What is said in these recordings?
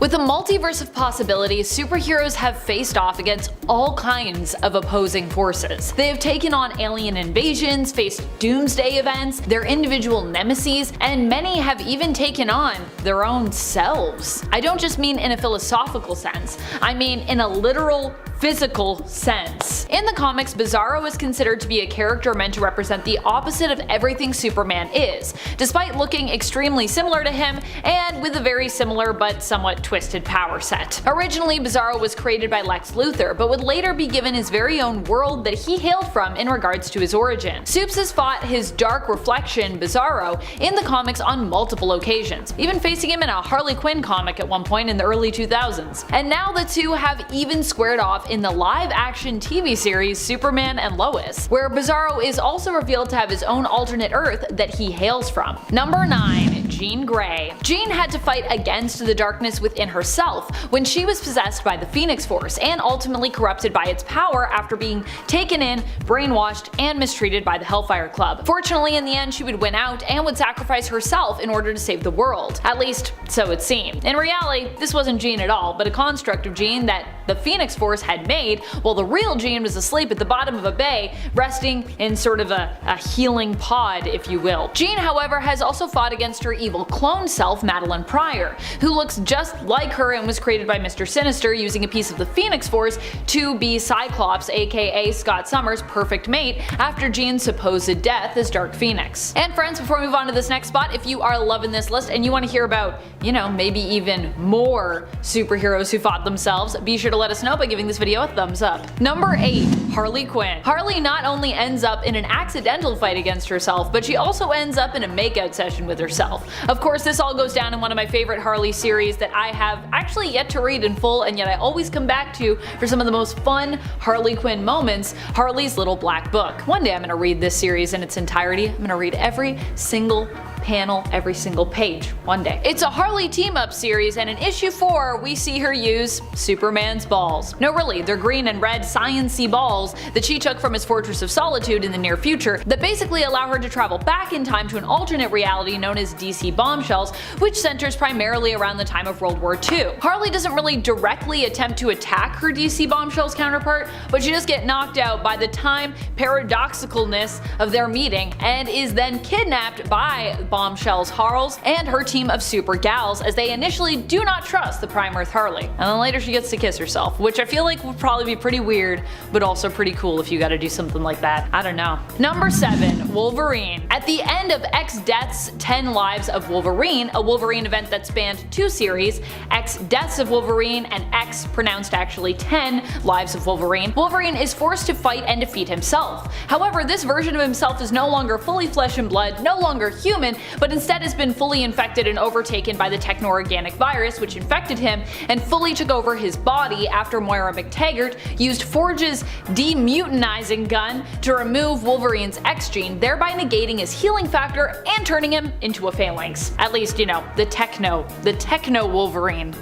With a multiverse of possibilities, superheroes have faced off against all kinds of opposing forces. They have taken on alien invasions, faced doomsday events, their individual nemeses, and many have even taken on their own selves. I don't just mean in a philosophical sense, I mean in a literal physical sense. In the comics, Bizarro is considered to be a character meant to represent the opposite of everything Superman is, despite looking extremely similar to him and with a very similar but somewhat twisted power set. Originally, Bizarro was created by Lex Luthor, but would later be given his very own world that he hailed from in regards to his origin. Supes has fought his dark reflection, Bizarro, in the comics on multiple occasions, even facing him in a Harley Quinn comic at one point in the early 2000s. And now the two have even squared off in the live-action TV series Superman and Lois, where Bizarro is also revealed to have his own alternate Earth that he hails from. Number 9. Jean Grey. Jean had to fight against the darkness within herself when she was possessed by the Phoenix Force and ultimately corrupted by its power after being taken in, brainwashed, and mistreated by the Hellfire Club. Fortunately, in the end, she would win out and would sacrifice herself in order to save the world. At least, so it seemed. In reality, this wasn't Jean at all, but a construct of Jean that the Phoenix Force had made, while the real Jean was asleep at the bottom of a bay, resting in sort of a healing pod, if you will. Jean, however, has also fought against her evil clone self, Madeline Pryor, who looks just like her and was created by Mr. Sinister using a piece of the Phoenix Force to be Cyclops, aka Scott Summers' perfect mate after Jean's supposed death as Dark Phoenix. And friends, before we move on to this next spot, if you are loving this list and you want to hear about, maybe even more superheroes who fought themselves, be sure to let us know by giving this video a thumbs up. Number 8. Harley Quinn. Harley not only ends up in an accidental fight against herself, but she also ends up in a makeout session with herself. Of course, this all goes down in one of my favorite Harley series that I have actually yet to read in full, and yet I always come back to for some of the most fun Harley Quinn moments, Harley's Little Black Book. One day I'm going to read this series in its entirety. I'm going to read every single panel, every single page, one day. It's a Harley team-up series, and in issue 4 we see her use Superman's balls. No, really, they're green and red science-y balls that she took from his Fortress of Solitude in the near future that basically allow her to travel back in time to an alternate reality known as DC Bombshells, which centers primarily around the time of World War II. Harley doesn't really directly attempt to attack her DC Bombshells counterpart, but she does get knocked out by the time paradoxicalness of their meeting and is then kidnapped by Bombshells Harls and her team of super gals, as they initially do not trust the Prime Earth Harley. And then later she gets to kiss herself, which I feel like would probably be pretty weird, but also pretty cool if you gotta do something like that. I don't know. Number 7. Wolverine. At the end of X Death's 10 Lives of Wolverine, a Wolverine event that spanned 2 series, X Deaths of Wolverine and X, pronounced actually 10, Lives of Wolverine, Wolverine is forced to fight and defeat himself. However, this version of himself is no longer fully flesh and blood, no longer human, but instead has been fully infected and overtaken by the techno-organic virus which infected him and fully took over his body after Moira McTaggart used Forge's demutinizing gun to remove Wolverine's X gene, thereby negating his healing factor and turning him into a phalanx. At least, the techno Wolverine,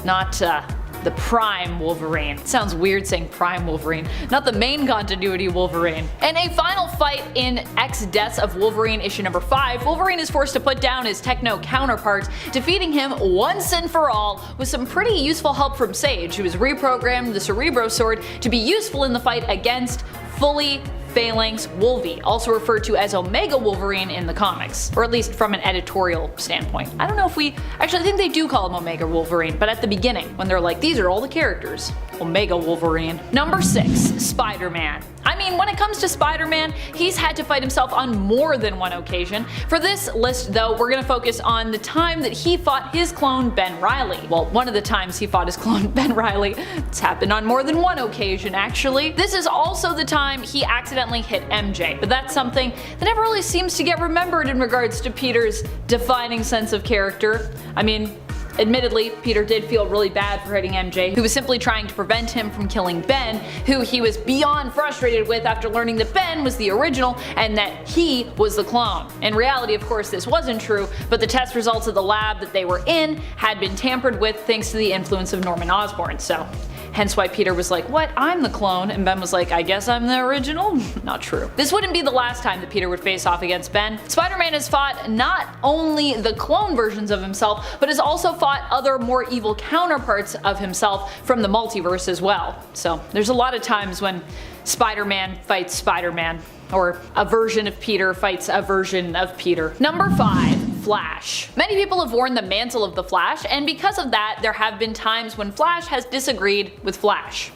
not the Prime Wolverine. It sounds weird saying Prime Wolverine, not the main continuity Wolverine. In a final fight in X Deaths of Wolverine issue number 5, Wolverine is forced to put down his techno counterpart, defeating him once and for all with some pretty useful help from Sage, who has reprogrammed the Cerebro Sword to be useful in the fight against fully Phalanx Wolvie, also referred to as Omega Wolverine in the comics, or at least from an editorial standpoint. I don't know if I think they do call him Omega Wolverine, but at the beginning, when they're like, these are all the characters, Omega Wolverine. Number 6. Spider-Man. I mean, when it comes to Spider-Man, he's had to fight himself on more than one occasion. For this list though, we're gonna focus on the time that he fought his clone Ben Reilly. Well, one of the times he fought his clone Ben Reilly. It's happened on more than one occasion actually. This is also the time he accidentally hit MJ, but that's something that never really seems to get remembered in regards to Peter's defining sense of character. I mean, admittedly, Peter did feel really bad for hitting MJ, who was simply trying to prevent him from killing Ben, who he was beyond frustrated with after learning that Ben was the original and that he was the clone. In reality, of course, this wasn't true, but the test results of the lab that they were in had been tampered with thanks to the influence of Norman Osborn, so Hence why Peter was like, what? I'm the clone? And Ben was like, I guess I'm the original? Not true. This wouldn't be the last time that Peter would face off against Ben. Spider-Man has fought not only the clone versions of himself, but has also fought other more evil counterparts of himself from the multiverse as well. So there's a lot of times when Spider-Man fights Spider-Man, or a version of Peter fights a version of Peter. Number 5. Flash. Many people have worn the mantle of the Flash, and because of that, there have been times when Flash has disagreed with Flash,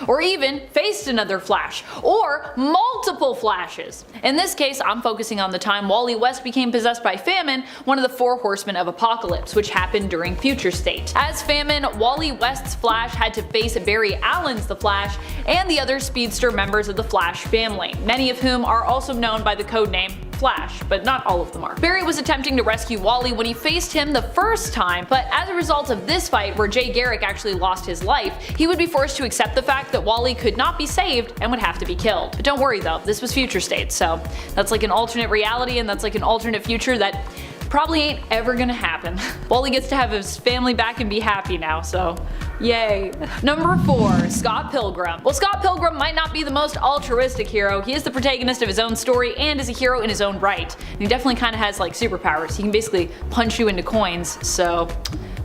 or even faced another Flash, or multiple Flashes. In this case, I'm focusing on the time Wally West became possessed by Famine, one of the 4 horsemen of Apocalypse, which happened during Future State. As Famine, Wally West's Flash had to face Barry Allen's The Flash and the other speedster members of the Flash family, many of whom are also known by the codename Flash, but not all of them are. Barry was attempting to rescue Wally when he faced him the first time, but as a result of this fight where Jay Garrick actually lost his life, he would be forced to accept the fact that Wally could not be saved and would have to be killed. But don't worry though, this was Future State, so that's like an alternate reality and that's like an alternate future that probably ain't ever gonna happen. Wally gets to have his family back and be happy now, so yay. Number 4. Scott Pilgrim. Well, Scott Pilgrim might not be the most altruistic hero, he is the protagonist of his own story and is a hero in his own right. And he definitely kind of has like superpowers. He can basically punch you into coins, so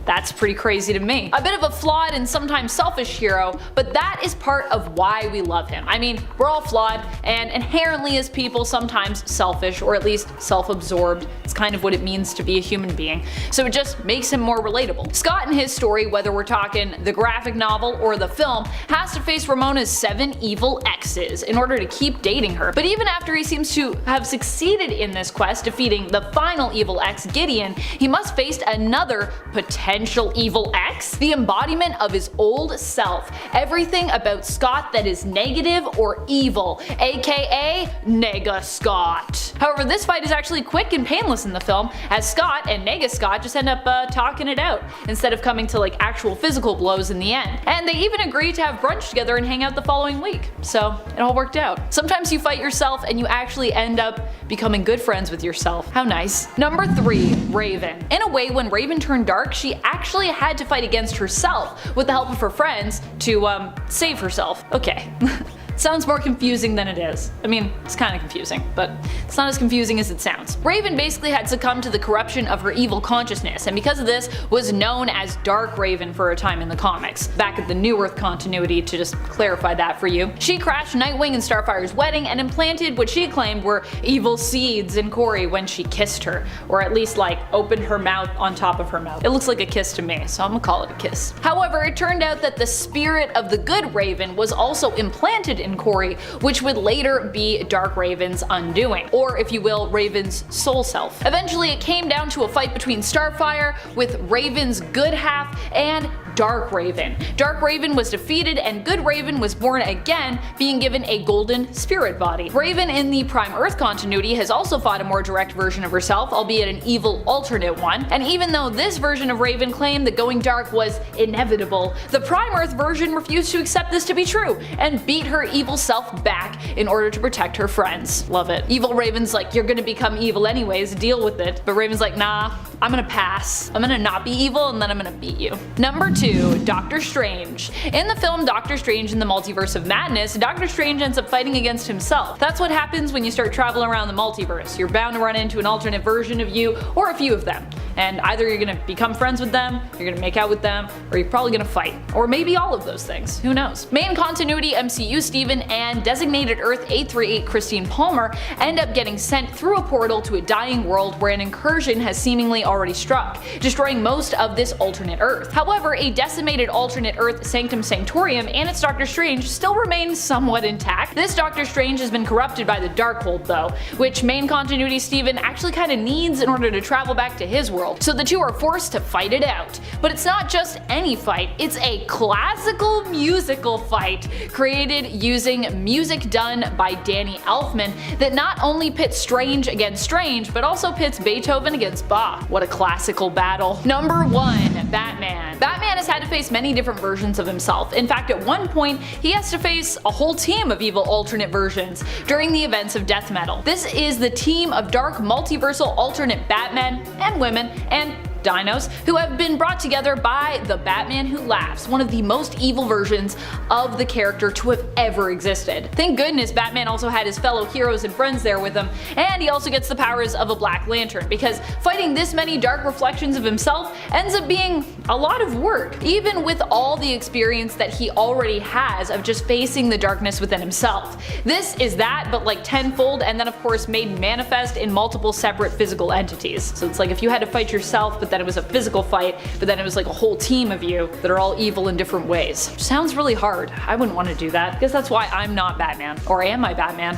that's pretty crazy to me. A bit of a flawed and sometimes selfish hero, but that is part of why we love him. I mean, we're all flawed and inherently as people sometimes selfish, or at least self-absorbed. It's kind of what it means to be a human being. So it just makes him more relatable. Scott in his story, whether we're talking the graphic novel or the film, has to face Ramona's 7 evil exes in order to keep dating her. But even after he seems to have succeeded in this quest, defeating the final evil ex, Gideon, he must face another potential evil ex, the embodiment of his old self, everything about Scott that is negative or evil, aka Nega Scott. However, this fight is actually quick and painless in the film, as Scott and Nega Scott just end up talking it out, instead of coming to like actual physical blows in the end. And they even agree to have brunch together and hang out the following week, so it all worked out. Sometimes you fight yourself and you actually end up becoming good friends with yourself. How nice. Number 3. Raven. In a way, when Raven turned dark, she actually had to fight against herself with the help of her friends to save herself. Okay. Sounds more confusing than it is. I mean, it's kind of confusing, but it's not as confusing as it sounds. Raven basically had succumbed to the corruption of her evil consciousness, and because of this was known as Dark Raven for a time in the comics. Back at the New Earth continuity, to just clarify that for you. She crashed Nightwing and Starfire's wedding and implanted what she claimed were evil seeds in Corey when she kissed her, or at least like opened her mouth on top of her mouth. It looks like a kiss to me, so I'm gonna call it a kiss. However, it turned out that the spirit of the good Raven was also implanted in Corey, which would later be Dark Raven's undoing, or if you will, Raven's soul self. Eventually it came down to a fight between Starfire with Raven's good half and Dark Raven. Dark Raven was defeated and Good Raven was born again, being given a golden spirit body. Raven in the Prime Earth continuity has also fought a more direct version of herself, albeit an evil alternate one, and even though this version of Raven claimed that going dark was inevitable, the Prime Earth version refused to accept this to be true and beat her evil self back in order to protect her friends. Love it. Evil Raven's like, you're gonna become evil anyways, deal with it. But Raven's like, nah, I'm gonna pass. I'm gonna not be evil and then I'm gonna beat you. Number 2. Doctor Strange. In the film Doctor Strange in the Multiverse of Madness, Doctor Strange ends up fighting against himself. That's what happens when you start traveling around the multiverse. You're bound to run into an alternate version of you, or a few of them. And either you're gonna become friends with them, you're gonna make out with them, or you're probably gonna fight. Or maybe all of those things. Who knows? Main continuity MCU Steven and designated Earth 838 Christine Palmer end up getting sent through a portal to a dying world where an incursion has seemingly already struck, destroying most of this alternate Earth. However, a decimated alternate Earth Sanctum Sanctorium and its Doctor Strange still remain somewhat intact. This Doctor Strange has been corrupted by the Darkhold though, which main continuity Steven actually kinda needs in order to travel back to his world. So the two are forced to fight it out. But it's not just any fight, it's a classical musical fight created using music done by Danny Elfman that not only pits Strange against Strange, but also pits Beethoven against Bach. What a classical battle. Number 1. Batman. Batman has had to face many different versions of himself. In fact, at one point, he has to face a whole team of evil alternate versions during the events of Death Metal. This is the team of dark multiversal alternate Batmen and women and dinos, who have been brought together by the Batman Who Laughs, one of the most evil versions of the character to have ever existed. Thank goodness Batman also had his fellow heroes and friends there with him, and he also gets the powers of a Black Lantern, because fighting this many dark reflections of himself ends up being a lot of work, even with all the experience that he already has of just facing the darkness within himself. This is that, but like tenfold, and then of course made manifest in multiple separate physical entities. So it's like if you had to fight yourself, but then it was a physical fight, but then it was like a whole team of you that are all evil in different ways. Sounds really hard. I wouldn't want to do that. I guess that's why I'm not Batman. Or am I Batman?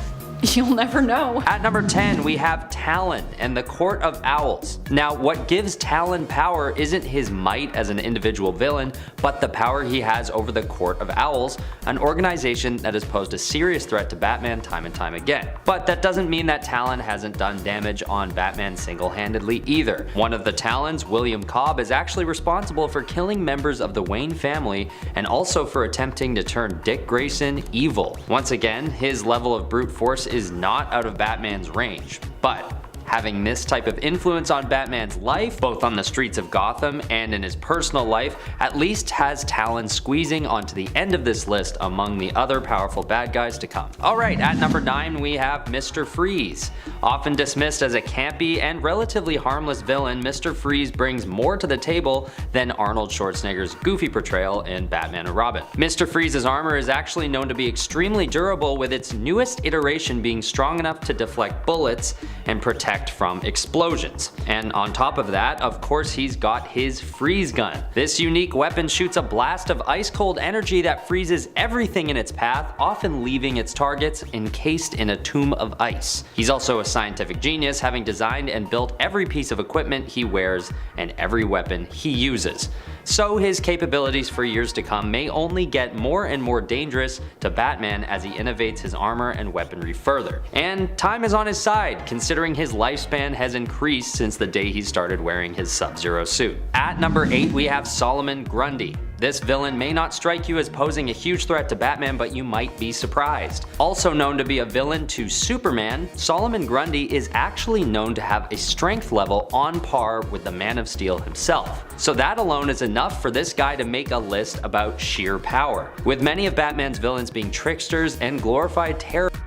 You'll never know. At number 10, we have Talon and the Court of Owls. Now, what gives Talon power isn't his might as an individual villain, but the power he has over the Court of Owls, an organization that has posed a serious threat to Batman time and time again. But that doesn't mean that Talon hasn't done damage on Batman single-handedly either. One of the Talons, William Cobb, is actually responsible for killing members of the Wayne family and also for attempting to turn Dick Grayson evil. Once again, his level of brute force is not out of Batman's range, but having this type of influence on Batman's life, both on the streets of Gotham and in his personal life, at least has Talon squeezing onto the end of this list among the other powerful bad guys to come. Alright, at number 9 we have Mr. Freeze. Often dismissed as a campy and relatively harmless villain, Mr. Freeze brings more to the table than Arnold Schwarzenegger's goofy portrayal in Batman and Robin. Mr. Freeze's armor is actually known to be extremely durable, with its newest iteration being strong enough to deflect bullets and protect from explosions. And on top of that, of course, he's got his freeze gun. This unique weapon shoots a blast of ice cold energy that freezes everything in its path, often leaving its targets encased in a tomb of ice. He's also a scientific genius, having designed and built every piece of equipment he wears and every weapon he uses. So his capabilities for years to come may only get more and more dangerous to Batman as he innovates his armor and weaponry further. And time is on his side, considering his lifespan has increased since the day he started wearing his Sub-Zero suit. At number 8 we have Solomon Grundy. This villain may not strike you as posing a huge threat to Batman, but you might be surprised. Also known to be a villain to Superman, Solomon Grundy is actually known to have a strength level on par with the Man of Steel himself. So that alone is enough for this guy to make a list about sheer power. With many of Batman's villains being tricksters and glorified terrorists,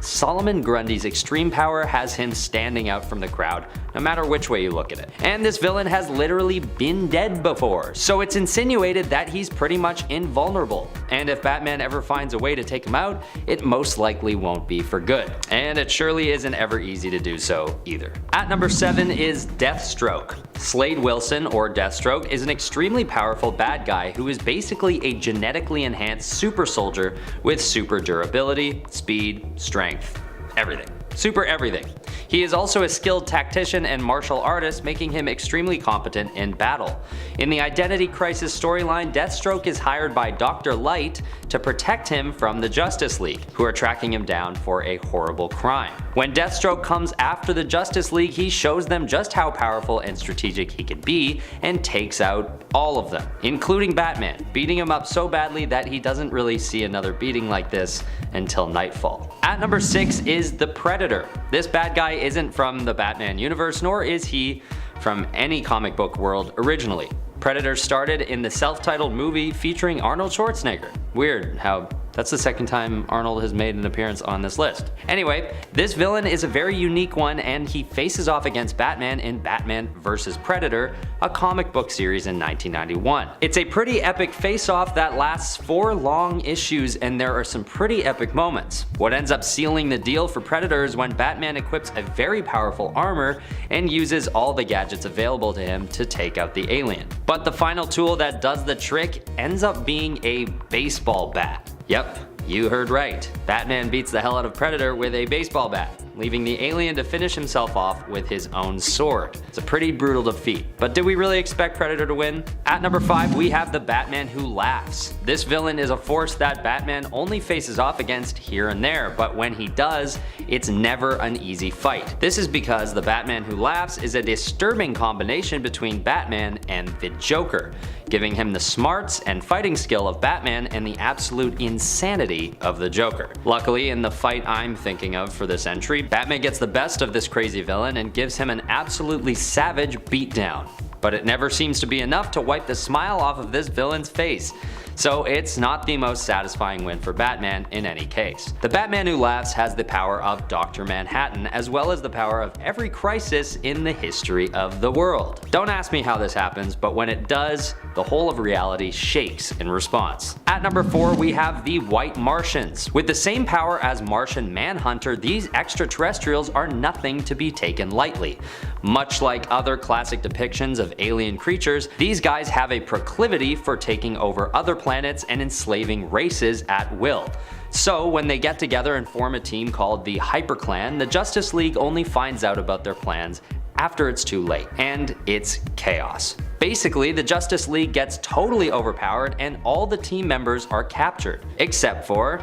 Solomon Grundy's extreme power has him standing out from the crowd, no matter which way you look at it. And this villain has literally been dead before, so it's insinuated that he's pretty much invulnerable. And if Batman ever finds a way to take him out, it most likely won't be for good. And it surely isn't ever easy to do so either. At number 7 is Deathstroke. Slade Wilson, or Deathstroke, is an extremely powerful bad guy who is basically a genetically enhanced super soldier with super durability, speed, strength, everything. Super everything. He is also a skilled tactician and martial artist, making him extremely competent in battle. In the Identity Crisis storyline, Deathstroke is hired by Dr. Light to protect him from the Justice League, who are tracking him down for a horrible crime. When Deathstroke comes after the Justice League, he shows them just how powerful and strategic he can be and takes out all of them, including Batman, beating him up so badly that he doesn't really see another beating like this until nightfall. At number 6 is the Predator. This bad guy isn't from the Batman universe, nor is he from any comic book world originally. Predator started in the self-titled movie featuring Arnold Schwarzenegger. Weird how that's the second time Arnold has made an appearance on this list. Anyway, this villain is a very unique one, and he faces off against Batman in Batman vs. Predator, a comic book series in 1991. It's a pretty epic face-off that lasts 4 long issues, and there are some pretty epic moments. What ends up sealing the deal for Predator is when Batman equips a very powerful armor and uses all the gadgets available to him to take out the alien. But the final tool that does the trick ends up being a baseball bat. Yep, you heard right. Batman beats the hell out of Predator with a baseball bat, leaving the alien to finish himself off with his own sword. It's a pretty brutal defeat, but did we really expect Predator to win? At number 5 we have the Batman Who Laughs. This villain is a force that Batman only faces off against here and there, but when he does, it's never an easy fight. This is because the Batman Who Laughs is a disturbing combination between Batman and the Joker, giving him the smarts and fighting skill of Batman and the absolute insanity of the Joker. Luckily, in the fight I'm thinking of for this entry, Batman gets the best of this crazy villain and gives him an absolutely savage beatdown. but it never seems to be enough to wipe the smile off of this villain's face. So it's not the most satisfying win for Batman in any case. The Batman who laughs has the power of Dr. Manhattan, as well as the power of every crisis in the history of the world. Don't ask me how this happens, but when it does, the whole of reality shakes in response. At number 4, we have the White Martians. With the same power as Martian Manhunter, these extraterrestrials are nothing to be taken lightly. Much like other classic depictions of alien creatures, these guys have a proclivity for taking over other planets and enslaving races at will. So when they get together and form a team called the HyperClan, the Justice League only finds out about their plans after it's too late, and it's chaos. Basically, the Justice League gets totally overpowered and all the team members are captured, except for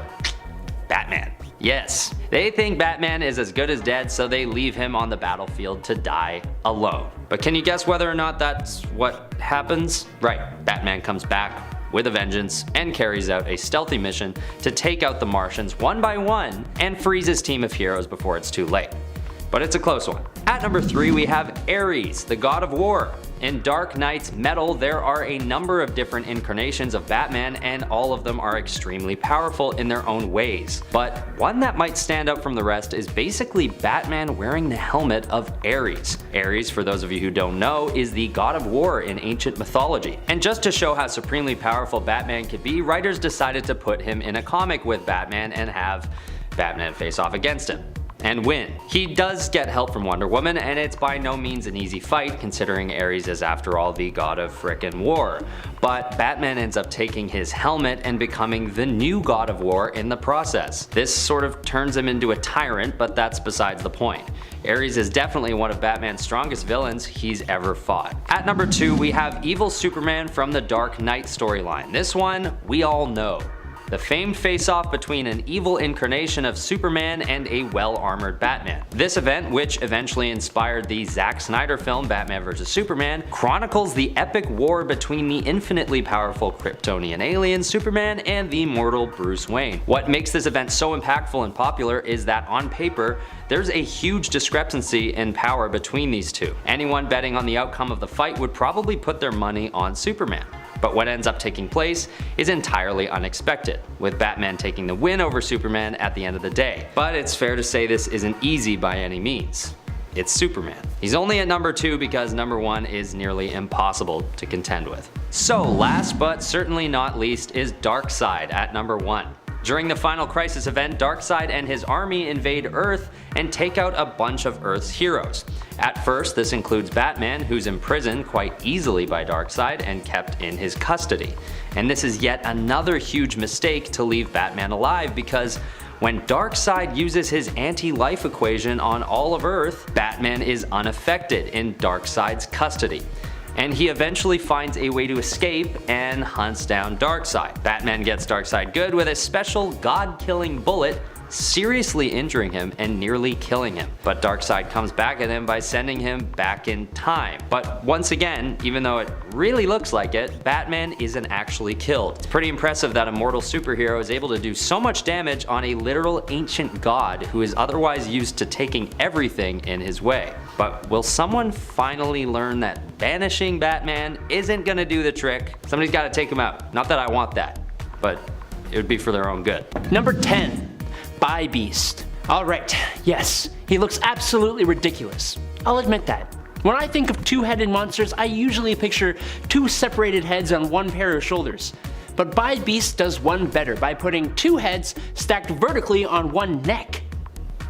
Batman. Yes, they think Batman is as good as dead, so they leave him on the battlefield to die alone. But can you guess whether or not that's what happens? Right, Batman comes back with a vengeance and carries out a stealthy mission to take out the Martians one by one and frees his team of heroes before it's too late. But it's a close one. At number 3, we have Ares, the god of war. In Dark Knight's Metal, there are a number of different incarnations of Batman, and all of them are extremely powerful in their own ways. But one that might stand out from the rest is basically Batman wearing the helmet of Ares. Ares, for those of you who don't know, is the god of war in ancient mythology. And just to show how supremely powerful Batman could be, writers decided to put him in a comic with Batman and have Batman face off against him and win. He does get help from Wonder Woman, and it's by no means an easy fight considering Ares is after all the god of frickin' war. But Batman ends up taking his helmet and becoming the new god of war in the process. This sort of turns him into a tyrant, but that's besides the point. Ares is definitely one of Batman's strongest villains he's ever fought. At number 2, we have evil Superman from the Dark Knight storyline. This one we all know. The famed face-off between an evil incarnation of Superman and a well-armored Batman. This event, which eventually inspired the Zack Snyder film Batman vs Superman, chronicles the epic war between the infinitely powerful Kryptonian alien Superman and the mortal Bruce Wayne. What makes this event so impactful and popular is that on paper, there's a huge discrepancy in power between these two. Anyone betting on the outcome of the fight would probably put their money on Superman. But what ends up taking place is entirely unexpected, with Batman taking the win over Superman at the end of the day. But it's fair to say this isn't easy by any means. It's Superman. He's only at number 2 because number 1 is nearly impossible to contend with. So last but certainly not least is Darkseid at number 1. During the Final Crisis event, Darkseid and his army invade Earth and take out a bunch of Earth's heroes. At first, this includes Batman, who's imprisoned quite easily by Darkseid and kept in his custody. And this is yet another huge mistake to leave Batman alive, because when Darkseid uses his anti-life equation on all of Earth, Batman is unaffected in Darkseid's custody. And he eventually finds a way to escape and hunts down Darkseid. Batman gets Darkseid good with a special god-killing bullet, seriously injuring him and nearly killing him. But Darkseid comes back at him by sending him back in time. But once again, even though it really looks like it, Batman isn't actually killed. It's pretty impressive that a mortal superhero is able to do so much damage on a literal ancient god who is otherwise used to taking everything in his way. But will someone finally learn that banishing Batman isn't gonna do the trick? Somebody's gotta take him out. Not that I want that, but it would be for their own good. Number 10. By Beast. Alright, yes, he looks absolutely ridiculous. I'll admit that. When I think of two-headed monsters, I usually picture two separated heads on one pair of shoulders. But By Beast does one better by putting two heads stacked vertically on one neck.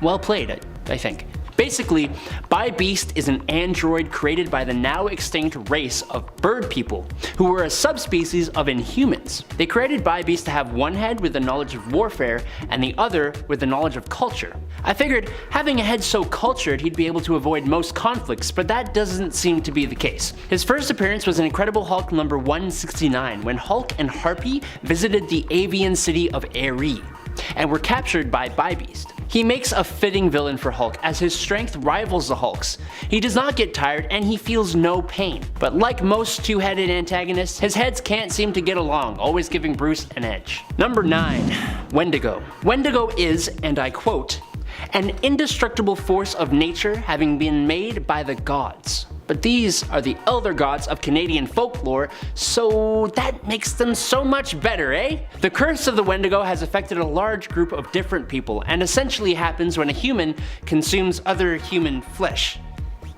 Well played, I think. Basically, By Beast is an android created by the now extinct race of bird people, who were a subspecies of Inhumans. They created By Beast to have one head with the knowledge of warfare and the other with the knowledge of culture. I figured having a head so cultured he'd be able to avoid most conflicts, but that doesn't seem to be the case. His first appearance was in Incredible Hulk number 169, when Hulk and Harpy visited the avian city of Ares and were captured by Beast. He makes a fitting villain for Hulk, as his strength rivals the Hulk's. He does not get tired and he feels no pain. But like most two-headed antagonists, his heads can't seem to get along, always giving Bruce an edge. Number 9. Wendigo. Wendigo is, and I quote, an indestructible force of nature having been made by the gods. But these are the elder gods of Canadian folklore, so that makes them so much better, eh? The curse of the Wendigo has affected a large group of different people, and essentially happens when a human consumes other human flesh.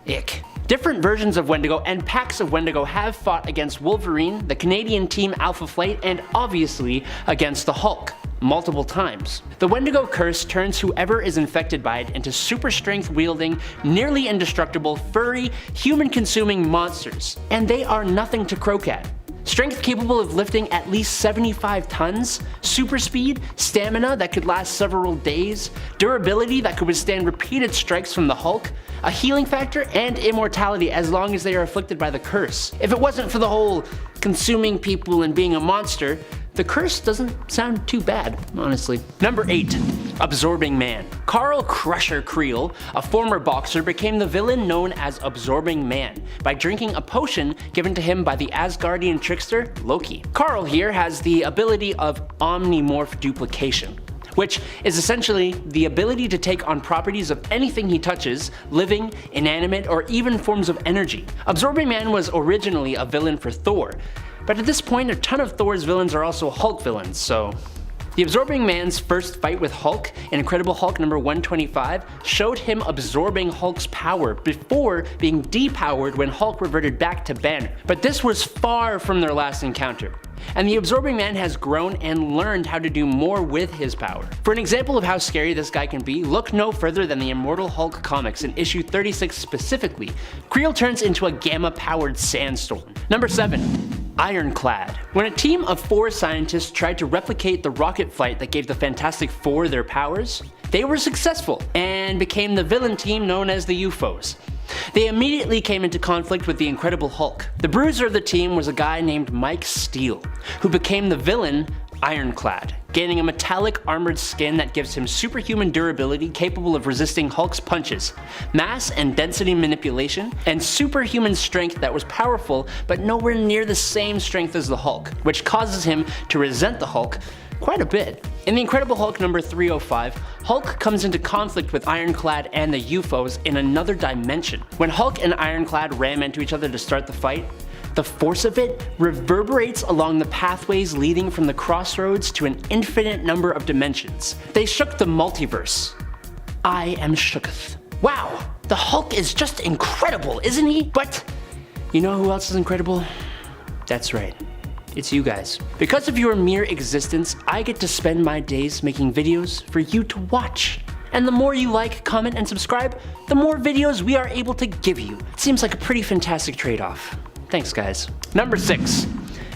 Ick. Different versions of Wendigo and packs of Wendigo have fought against Wolverine, the Canadian team Alpha Flight, and obviously against the Hulk multiple times. The Wendigo curse turns whoever is infected by it into super strength wielding, nearly indestructible, furry, human consuming monsters, and they are nothing to croak at. Strength capable of lifting at least 75 tons, super speed, stamina that could last several days, durability that could withstand repeated strikes from the Hulk, a healing factor, and immortality as long as they are afflicted by the curse. If it wasn't for the whole consuming people and being a monster, the curse doesn't sound too bad, honestly. Number 8. Absorbing Man. Carl Crusher Creel, a former boxer, became the villain known as Absorbing Man by drinking a potion given to him by the Asgardian trickster Loki. Carl here has the ability of omnimorph duplication, which is essentially the ability to take on properties of anything he touches, living, inanimate, or even forms of energy. Absorbing Man was originally a villain for Thor, but at this point a ton of Thor's villains are also Hulk villains, so... The Absorbing Man's first fight with Hulk in Incredible Hulk number 125 showed him absorbing Hulk's power before being depowered when Hulk reverted back to Banner. But this was far from their last encounter, and the Absorbing Man has grown and learned how to do more with his power. For an example of how scary this guy can be, look no further than the Immortal Hulk comics in issue 36 specifically. Creel turns into a gamma-powered sandstorm. Number 7. Ironclad. When a team of 4 scientists tried to replicate the rocket flight that gave the Fantastic Four their powers, they were successful and became the villain team known as the UFOs. They immediately came into conflict with the Incredible Hulk. The bruiser of the team was a guy named Mike Steele, who became the villain Ironclad, gaining a metallic armored skin that gives him superhuman durability capable of resisting Hulk's punches, mass and density manipulation, and superhuman strength that was powerful but nowhere near the same strength as the Hulk, which causes him to resent the Hulk quite a bit. In the Incredible Hulk number 305, Hulk comes into conflict with Ironclad and the UFOs in another dimension. When Hulk and Ironclad ram into each other to start the fight, the force of it reverberates along the pathways leading from the crossroads to an infinite number of dimensions. They shook the multiverse. I am shooketh. Wow, the Hulk is just incredible, isn't he? But you know who else is incredible? That's right. It's you guys. Because of your mere existence, I get to spend my days making videos for you to watch. And the more you like, comment, and subscribe, the more videos we are able to give you. It seems like a pretty fantastic trade-off. Thanks, guys. Number 6.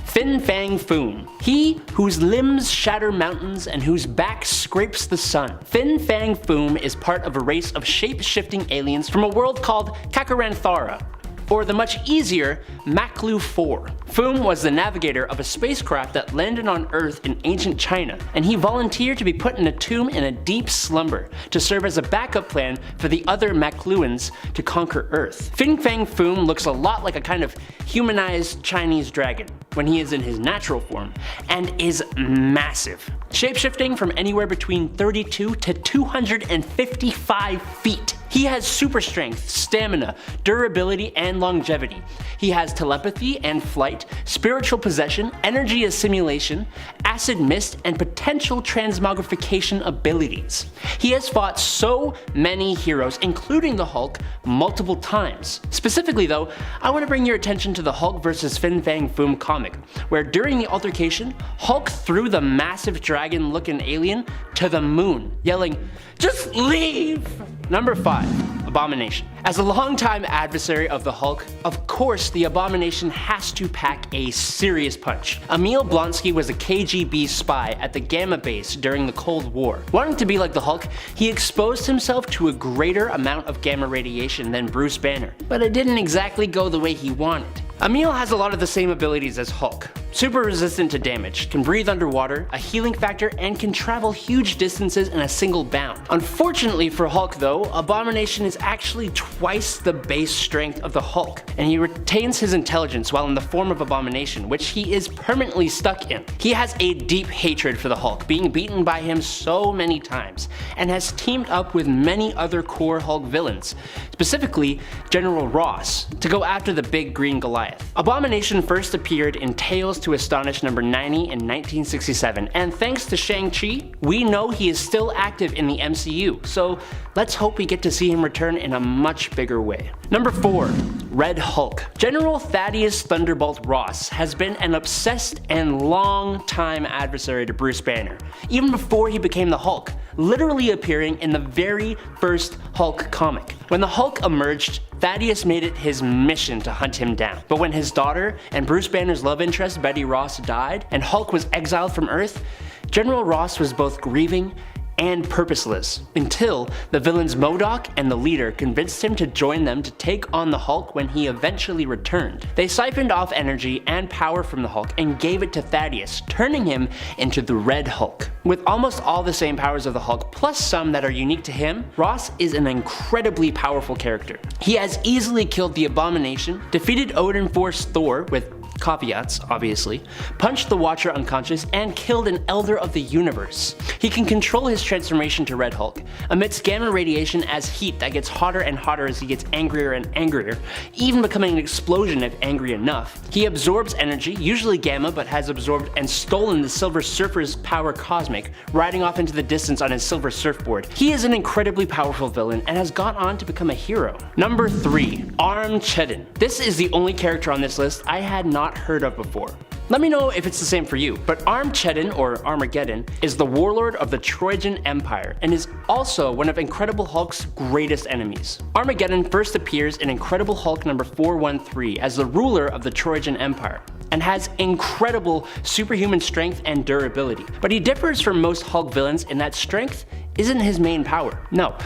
Fin Fang Foom. He whose limbs shatter mountains and whose back scrapes the sun. Fin Fang Foom is part of a race of shape-shifting aliens from a world called Kakaranthara, or the much easier Maklu 4. Foom was the navigator of a spacecraft that landed on Earth in ancient China, and he volunteered to be put in a tomb in a deep slumber to serve as a backup plan for the other Makluans to conquer Earth. Fin Fang Foom looks a lot like a kind of humanized Chinese dragon when he is in his natural form, and is massive, shapeshifting from anywhere between 32 to 255 feet. He has super strength, stamina, durability, and longevity. He has telepathy and flight, spiritual possession, energy assimilation, acid mist, and potential transmogrification abilities. He has fought so many heroes, including the Hulk, multiple times. Specifically though, I want to bring your attention to the Hulk vs. Fin Fang Foom comic, where during the altercation, Hulk threw the massive dragon-looking alien to the moon, yelling, "Just leave!" Number 5. Abomination. As a longtime adversary of the Hulk, of course the Abomination has to pack a serious punch. Emil Blonsky was a KGB spy at the Gamma base during the Cold War. Wanting to be like the Hulk, he exposed himself to a greater amount of gamma radiation than Bruce Banner, but it didn't exactly go the way he wanted. Emil has a lot of the same abilities as Hulk. super resistant to damage, can breathe underwater, a healing factor, and can travel huge distances in a single bound. Unfortunately for Hulk though, Abomination is actually twice the base strength of the Hulk, and he retains his intelligence while in the form of Abomination, which he is permanently stuck in. He has a deep hatred for the Hulk, being beaten by him so many times, and has teamed up with many other core Hulk villains, specifically General Ross, to go after the big green Goliath. Abomination first appeared in Tales to Astonish number 90 in 1967, and thanks to Shang-Chi, we know he is still active in the MCU, so let's hope we get to see him return in a much bigger way. Number 4. Red Hulk. General Thaddeus Thunderbolt Ross has been an obsessed and long-time adversary to Bruce Banner, even before he became the Hulk, literally appearing in the very first Hulk comic. When the Hulk emerged, Thaddeus made it his mission to hunt him down. But when his daughter and Bruce Banner's love interest Betty Ross died, and Hulk was exiled from Earth, General Ross was both grieving and purposeless, until the villains MODOK and the Leader convinced him to join them to take on the Hulk when he eventually returned. They siphoned off energy and power from the Hulk and gave it to Thaddeus, turning him into the Red Hulk. With almost all the same powers of the Hulk, plus some that are unique to him, Ross is an incredibly powerful character. He has easily killed the Abomination, defeated Odin Force Thor with caveats, obviously, punched the Watcher unconscious, and killed an Elder of the Universe. He can control his transformation to Red Hulk, emits gamma radiation as heat that gets hotter and hotter as he gets angrier and angrier, even becoming an explosion if angry enough. He absorbs energy, usually gamma, but has absorbed and stolen the Silver Surfer's power cosmic, riding off into the distance on his silver surfboard. He is an incredibly powerful villain and has gone on to become a hero. Number 3. Armageddon. This is the only character on this list I had not heard of before. Let me know if it's the same for you, but Armageddon, or Armageddon, is the warlord of the Trojan Empire and is also one of Incredible Hulk's greatest enemies. Armageddon first appears in Incredible Hulk number 413 as the ruler of the Trojan Empire, and has incredible superhuman strength and durability. But he differs from most Hulk villains in that strength isn't his main power. No,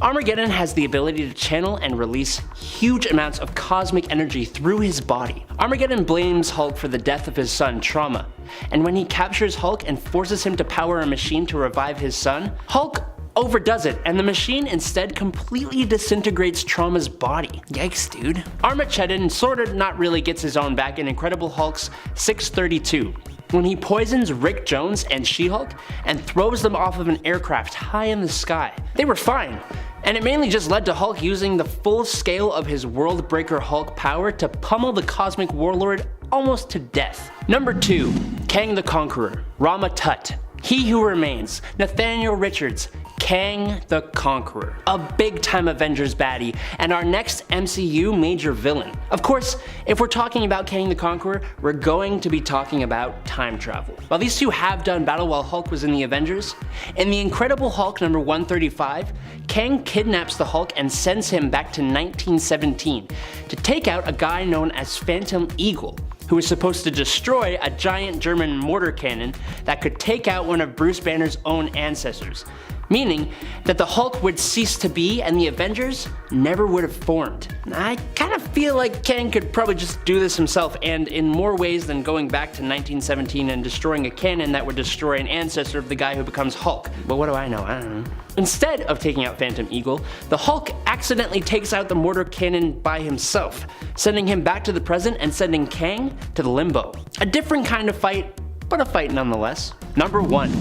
Armageddon has the ability to channel and release huge amounts of cosmic energy through his body. Armageddon blames Hulk for the death of his son, Trauma, and when he captures Hulk and forces him to power a machine to revive his son, Hulk overdoes it, and the machine instead completely disintegrates Trauma's body. Yikes, dude. Armageddon sorta not really gets his own back in Incredible Hulk's 632. When he poisons Rick Jones and She-Hulk and throws them off of an aircraft high in the sky. They were fine, and it mainly just led to Hulk using the full scale of his World Breaker Hulk power to pummel the Cosmic Warlord almost to death. Number 2. Kang the Conqueror. Rama Tut. He Who Remains. Nathaniel Richards. Kang the Conqueror, a big-time Avengers baddie, and our next MCU major villain. Of course, if we're talking about Kang the Conqueror, we're going to be talking about time travel. While these two have done battle while Hulk was in the Avengers, in the Incredible Hulk number 135, Kang kidnaps the Hulk and sends him back to 1917 to take out a guy known as Phantom Eagle, who was supposed to destroy a giant German mortar cannon that could take out one of Bruce Banner's own ancestors, meaning that the Hulk would cease to be and the Avengers never would have formed. I kind of feel like Kang could probably just do this himself, and in more ways than going back to 1917 and destroying a cannon that would destroy an ancestor of the guy who becomes Hulk. But what do I know? I don't know. Instead of taking out Phantom Eagle, the Hulk accidentally takes out the mortar cannon by himself, sending him back to the present and sending Kang to the limbo. A different kind of fight, but a fight nonetheless. Number 1.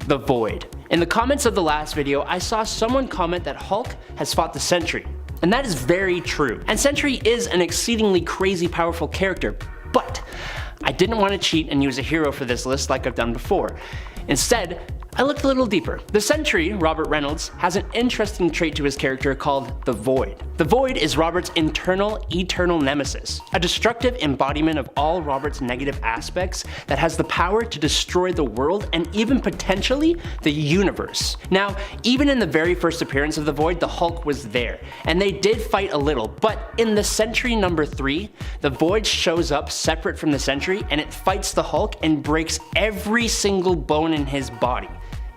The Void. In the comments of the last video, I saw someone comment that Hulk has fought the Sentry, and that is very true. And Sentry is an exceedingly crazy powerful character, but I didn't want to cheat and use a hero for this list like I've done before. Instead, I looked a little deeper. The Sentry, Robert Reynolds, has an interesting trait to his character called the Void. The Void is Robert's internal, eternal nemesis, a destructive embodiment of all Robert's negative aspects that has the power to destroy the world and even potentially the universe. Now, even in the very first appearance of the Void, the Hulk was there, and they did fight a little, but in the Sentry number 3, the Void shows up separate from the Sentry and it fights the Hulk and breaks every single bone in his body.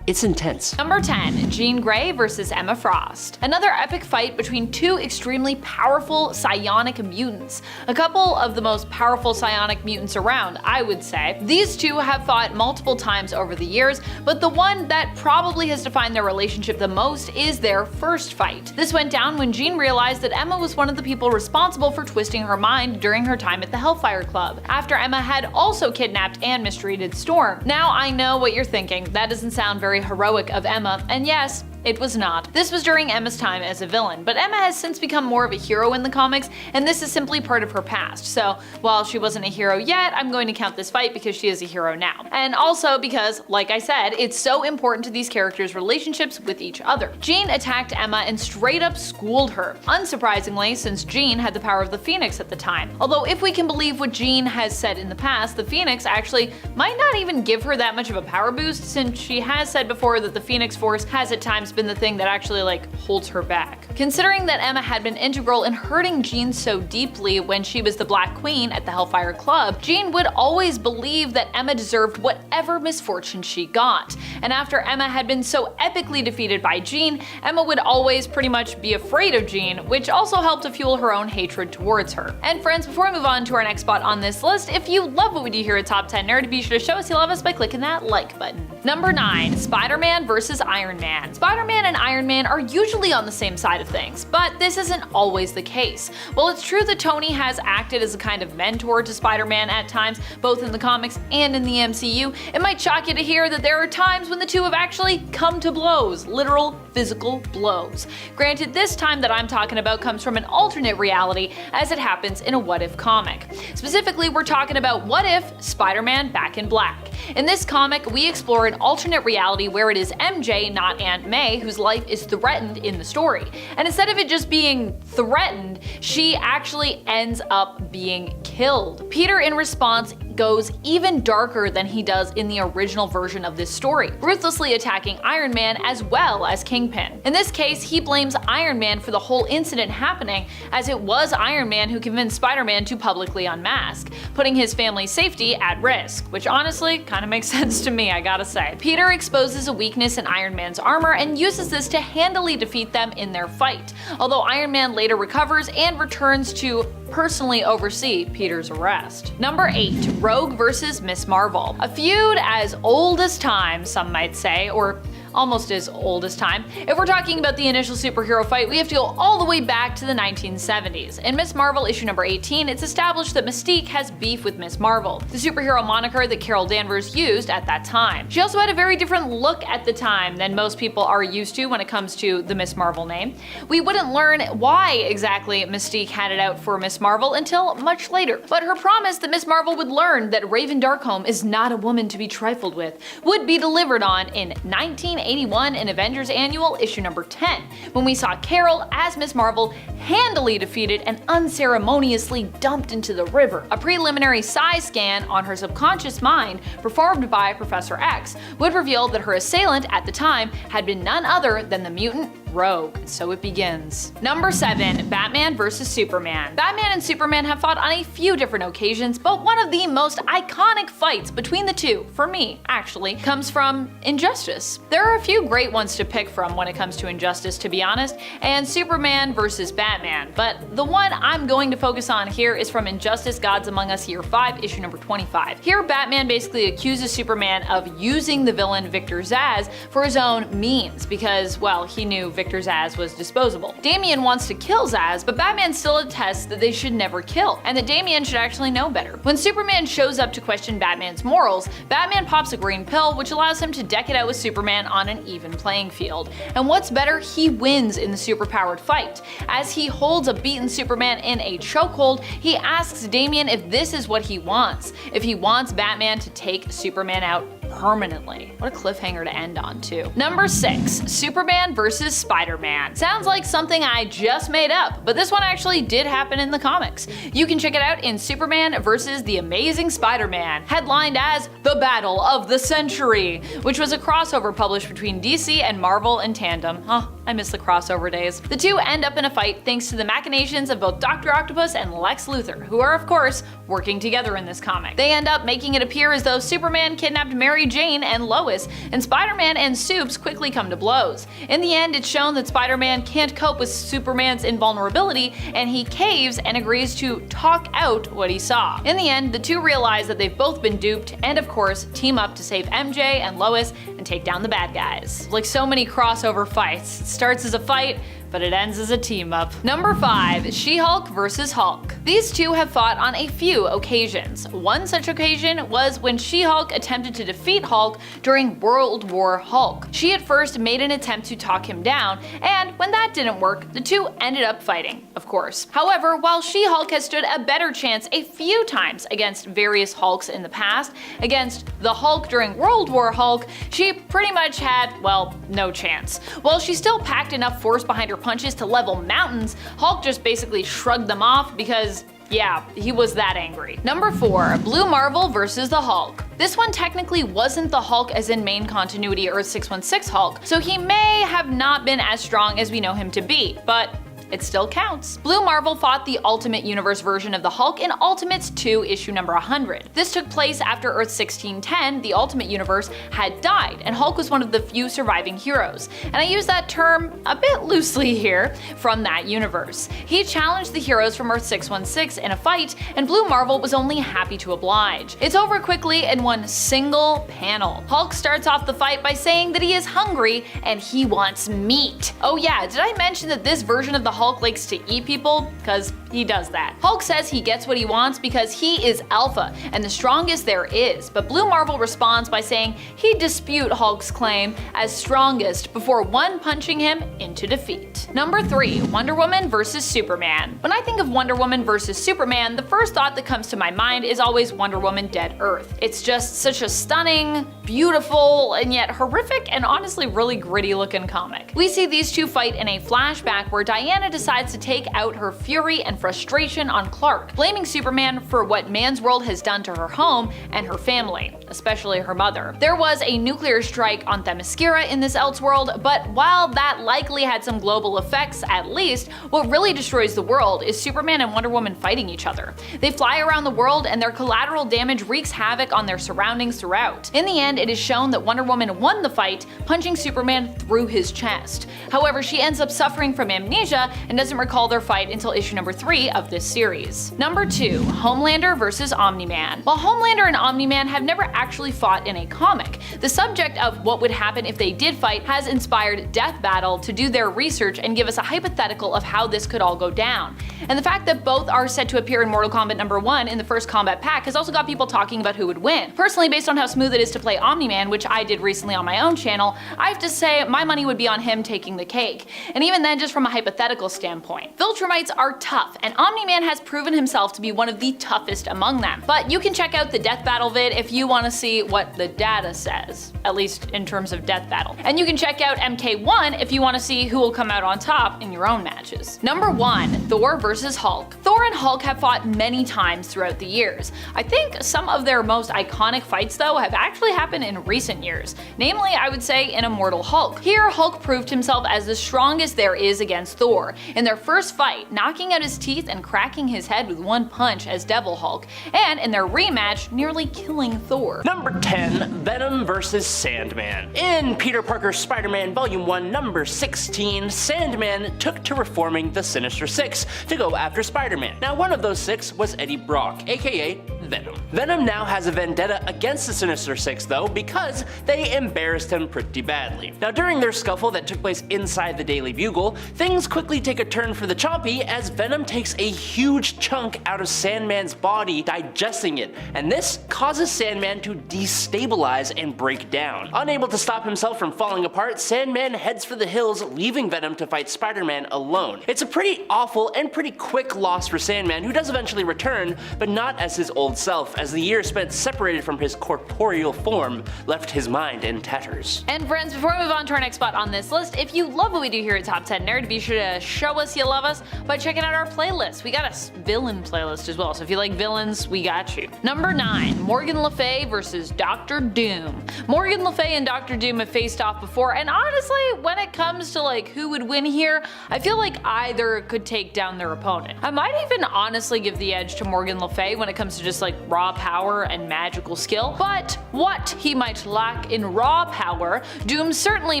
It's intense. Number 10. Jean Grey versus Emma Frost. Another epic fight between two extremely powerful psionic mutants. A couple of the most powerful psionic mutants around, I would say. These two have fought multiple times over the years, but the one that probably has defined their relationship the most is their first fight. This went down when Jean realized that Emma was one of the people responsible for twisting her mind during her time at the Hellfire Club, after Emma had also kidnapped and mistreated Storm. Now I know what you're thinking, that doesn't sound very heroic of Emma, and yes, it was not. This was during Emma's time as a villain, but Emma has since become more of a hero in the comics, and this is simply part of her past. So while she wasn't a hero yet, I'm going to count this fight because she is a hero now. And also because, like I said, it's so important to these characters' relationships with each other. Jean attacked Emma and straight up schooled her. Unsurprisingly, since Jean had the power of the Phoenix at the time. Although if we can believe what Jean has said in the past, the Phoenix actually might not even give her that much of a power boost, since she has said before that the Phoenix Force has at times been the thing that actually holds her back. Considering that Emma had been integral in hurting Jean so deeply when she was the Black Queen at the Hellfire Club, Jean would always believe that Emma deserved whatever misfortune she got. And after Emma had been so epically defeated by Jean, Emma would always pretty much be afraid of Jean, which also helped to fuel her own hatred towards her. And friends, before we move on to our next spot on this list, if you love what we do here at Top 10 Nerd, be sure to show us you love us by clicking that like button. Number 9. Spider-Man versus Iron Man. Spider-Man and Iron Man are usually on the same side of things, but this isn't always the case. While it's true that Tony has acted as a kind of mentor to Spider-Man at times, both in the comics and in the MCU, it might shock you to hear that there are times when the two have actually come to blows, literal physical blows. Granted, this time that I'm talking about comes from an alternate reality as it happens in a What If comic. Specifically, we're talking about What If Spider-Man Back in Black. In this comic, we explore an alternate reality where it is MJ, not Aunt May, whose life is threatened in the story. And instead of it just being threatened, she actually ends up being killed. Peter, in response, goes even darker than he does in the original version of this story, ruthlessly attacking Iron Man as well as Kingpin. In this case, he blames Iron Man for the whole incident happening, as it was Iron Man who convinced Spider-Man to publicly unmask, putting his family's safety at risk, which honestly kind of makes sense to me, I gotta say. Peter exposes a weakness in Iron Man's armor and uses this to handily defeat them in their fight, although Iron Man later recovers and returns to personally oversee Peter's arrest. Number 8. Rogue versus Miss Marvel. A feud as old as time, some might say, or almost as old as time. If we're talking about the initial superhero fight, we have to go all the way back to the 1970s. In Miss Marvel issue number 18, it's established that Mystique has beef with Miss Marvel, the superhero moniker that Carol Danvers used at that time. She also had a very different look at the time than most people are used to when it comes to the Miss Marvel name. We wouldn't learn why exactly Mystique had it out for Miss Marvel until much later, but her promise that Miss Marvel would learn that Raven Darkholme is not a woman to be trifled with would be delivered on in 1981 in Avengers Annual issue number 10, when we saw Carol as Miss Marvel handily defeated and unceremoniously dumped into the river. A preliminary psi scan on her subconscious mind, performed by Professor X, would reveal that her assailant at the time had been none other than the mutant Rogue. So it begins. Number 7. Batman vs. Superman. Batman and Superman have fought on a few different occasions, but one of the most iconic fights between the two, for me actually, comes from Injustice. There are a few great ones to pick from when it comes to Injustice, to be honest, and Superman vs. Batman, but the one I'm going to focus on here is from Injustice Gods Among Us Year 5, issue number 25. Here, Batman basically accuses Superman of using the villain Victor Zsasz for his own means because, well, he knew Victor Zsasz was disposable. Damian wants to kill Zsasz, but Batman still attests that they should never kill, and that Damian should actually know better. When Superman shows up to question Batman's morals, Batman pops a green pill, which allows him to deck it out with Superman on an even playing field. And what's better, he wins in the superpowered fight. As he holds a beaten Superman in a chokehold, he asks Damian if this is what he wants, if he wants Batman to take Superman out permanently. What a cliffhanger to end on, too. Number 6. Superman vs. Spider-Man. Sounds like something I just made up, but this one actually did happen in the comics. You can check it out in Superman vs. The Amazing Spider-Man, headlined as The Battle of the Century, which was a crossover published between DC and Marvel in tandem. I miss the crossover days. The two end up in a fight thanks to the machinations of both Dr. Octopus and Lex Luthor, who are of course working together in this comic. They end up making it appear as though Superman kidnapped Mary Jane and Lois, and Spider-Man and Supes quickly come to blows. In the end, it's shown that Spider-Man can't cope with Superman's invulnerability, and he caves and agrees to talk out what he saw. In the end, the two realize that they've both been duped, and of course, team up to save MJ and Lois and take down the bad guys. Like so many crossover fights, it starts as a fight, but it ends as a team up. Number 5, She-Hulk versus Hulk. These two have fought on a few occasions. One such occasion was when She-Hulk attempted to defeat Hulk during World War Hulk. She at first made an attempt to talk him down, and when that didn't work, the two ended up fighting, of course. However, while She-Hulk has stood a better chance a few times against various Hulks in the past, against the Hulk during World War Hulk, she pretty much had, well, no chance. While she still packed enough force behind her punches to level mountains, Hulk just basically shrugged them off because, yeah, he was that angry. Number 4, Blue Marvel versus the Hulk. This one technically wasn't the Hulk as in main continuity Earth 616 Hulk, so he may have not been as strong as we know him to be, but it still counts. Blue Marvel fought the Ultimate Universe version of the Hulk in Ultimates 2 issue number 100. This took place after Earth 1610, the Ultimate Universe, had died, and Hulk was one of the few surviving heroes. And I use that term a bit loosely here, from that universe. He challenged the heroes from Earth 616 in a fight, and Blue Marvel was only happy to oblige. It's over quickly in one single panel. Hulk starts off the fight by saying that he is hungry and he wants meat. Oh yeah, did I mention that this version of the Hulk likes to eat people? Because he does that. Hulk says he gets what he wants because he is alpha and the strongest there is, but Blue Marvel responds by saying he'd dispute Hulk's claim as strongest before one punching him into defeat. Number 3, Wonder Woman versus Superman. When I think of Wonder Woman versus Superman, the first thought that comes to my mind is always Wonder Woman Dead Earth. It's just such a stunning, beautiful, and yet horrific and honestly really gritty looking comic. We see these two fight in a flashback where Diana decides to take out her fury and frustration on Clark, blaming Superman for what man's world has done to her home and her family, especially her mother. There was a nuclear strike on Themyscira in this Elseworld, but while that likely had some global effects at least, what really destroys the world is Superman and Wonder Woman fighting each other. They fly around the world and their collateral damage wreaks havoc on their surroundings throughout. In the end, it is shown that Wonder Woman won the fight, punching Superman through his chest. However, she ends up suffering from amnesia and doesn't recall their fight until issue number 3 of this series. Number 2, Homelander versus Omni-Man. While Homelander and Omni-Man have never actually fought in a comic, the subject of what would happen if they did fight has inspired Death Battle to do their research and give us a hypothetical of how this could all go down. And the fact that both are set to appear in Mortal Kombat number 1 in the first combat pack has also got people talking about who would win. Personally, based on how smooth it is to play Omni-Man, which I did recently on my own channel, I have to say my money would be on him taking the cake. And even then, just from a hypothetical standpoint. Viltrumites are tough, and Omni-Man has proven himself to be one of the toughest among them. But you can check out the Death Battle vid if you want to see what the data says, at least in terms of Death Battle. And you can check out MK1 if you want to see who will come out on top in your own matches. Number 1, Thor versus Hulk. Thor and Hulk have fought many times throughout the years. I think some of their most iconic fights though have actually happened in recent years, namely I would say in Immortal Hulk. Here Hulk proved himself as the strongest there is against Thor in their first fight, knocking out his teeth and cracking his head with one punch as Devil Hulk, and in their rematch nearly killing Thor. Number 10, Venom vs. Sandman. In Peter Parker's Spider-Man Volume 1, number 16, Sandman took to reforming the Sinister Six to go after Spider-Man. Now one of those six was Eddie Brock, aka Venom. Venom now has a vendetta against the Sinister Six though, because they embarrassed him pretty badly. Now during their scuffle that took place inside the Daily Bugle, things quickly take a turn for the choppy as Venom takes a huge chunk out of Sandman's body, digesting it, and this causes Sandman to destabilize and break down. Unable to stop himself from falling apart, Sandman heads for the hills, leaving Venom to fight Spider-Man alone. It's a pretty awful and pretty quick loss for Sandman, who does eventually return, but not as his old old self, as the years spent separated from his corporeal form left his mind in tatters. And friends, before we move on to our next spot on this list, if you love what we do here at Top 10 Nerd, be sure to show us you love us by checking out our playlist. We got a villain playlist as well, so if you like villains, we got you. Number 9, Morgan Le Fay versus Dr. Doom. Morgan Le Fay and Dr. Doom have faced off before, and honestly, when it comes to like who would win here, I feel like either could take down their opponent. I might even honestly give the edge to Morgan Le Fay when it comes to just like raw power and magical skill, but what he might lack in raw power, Doom certainly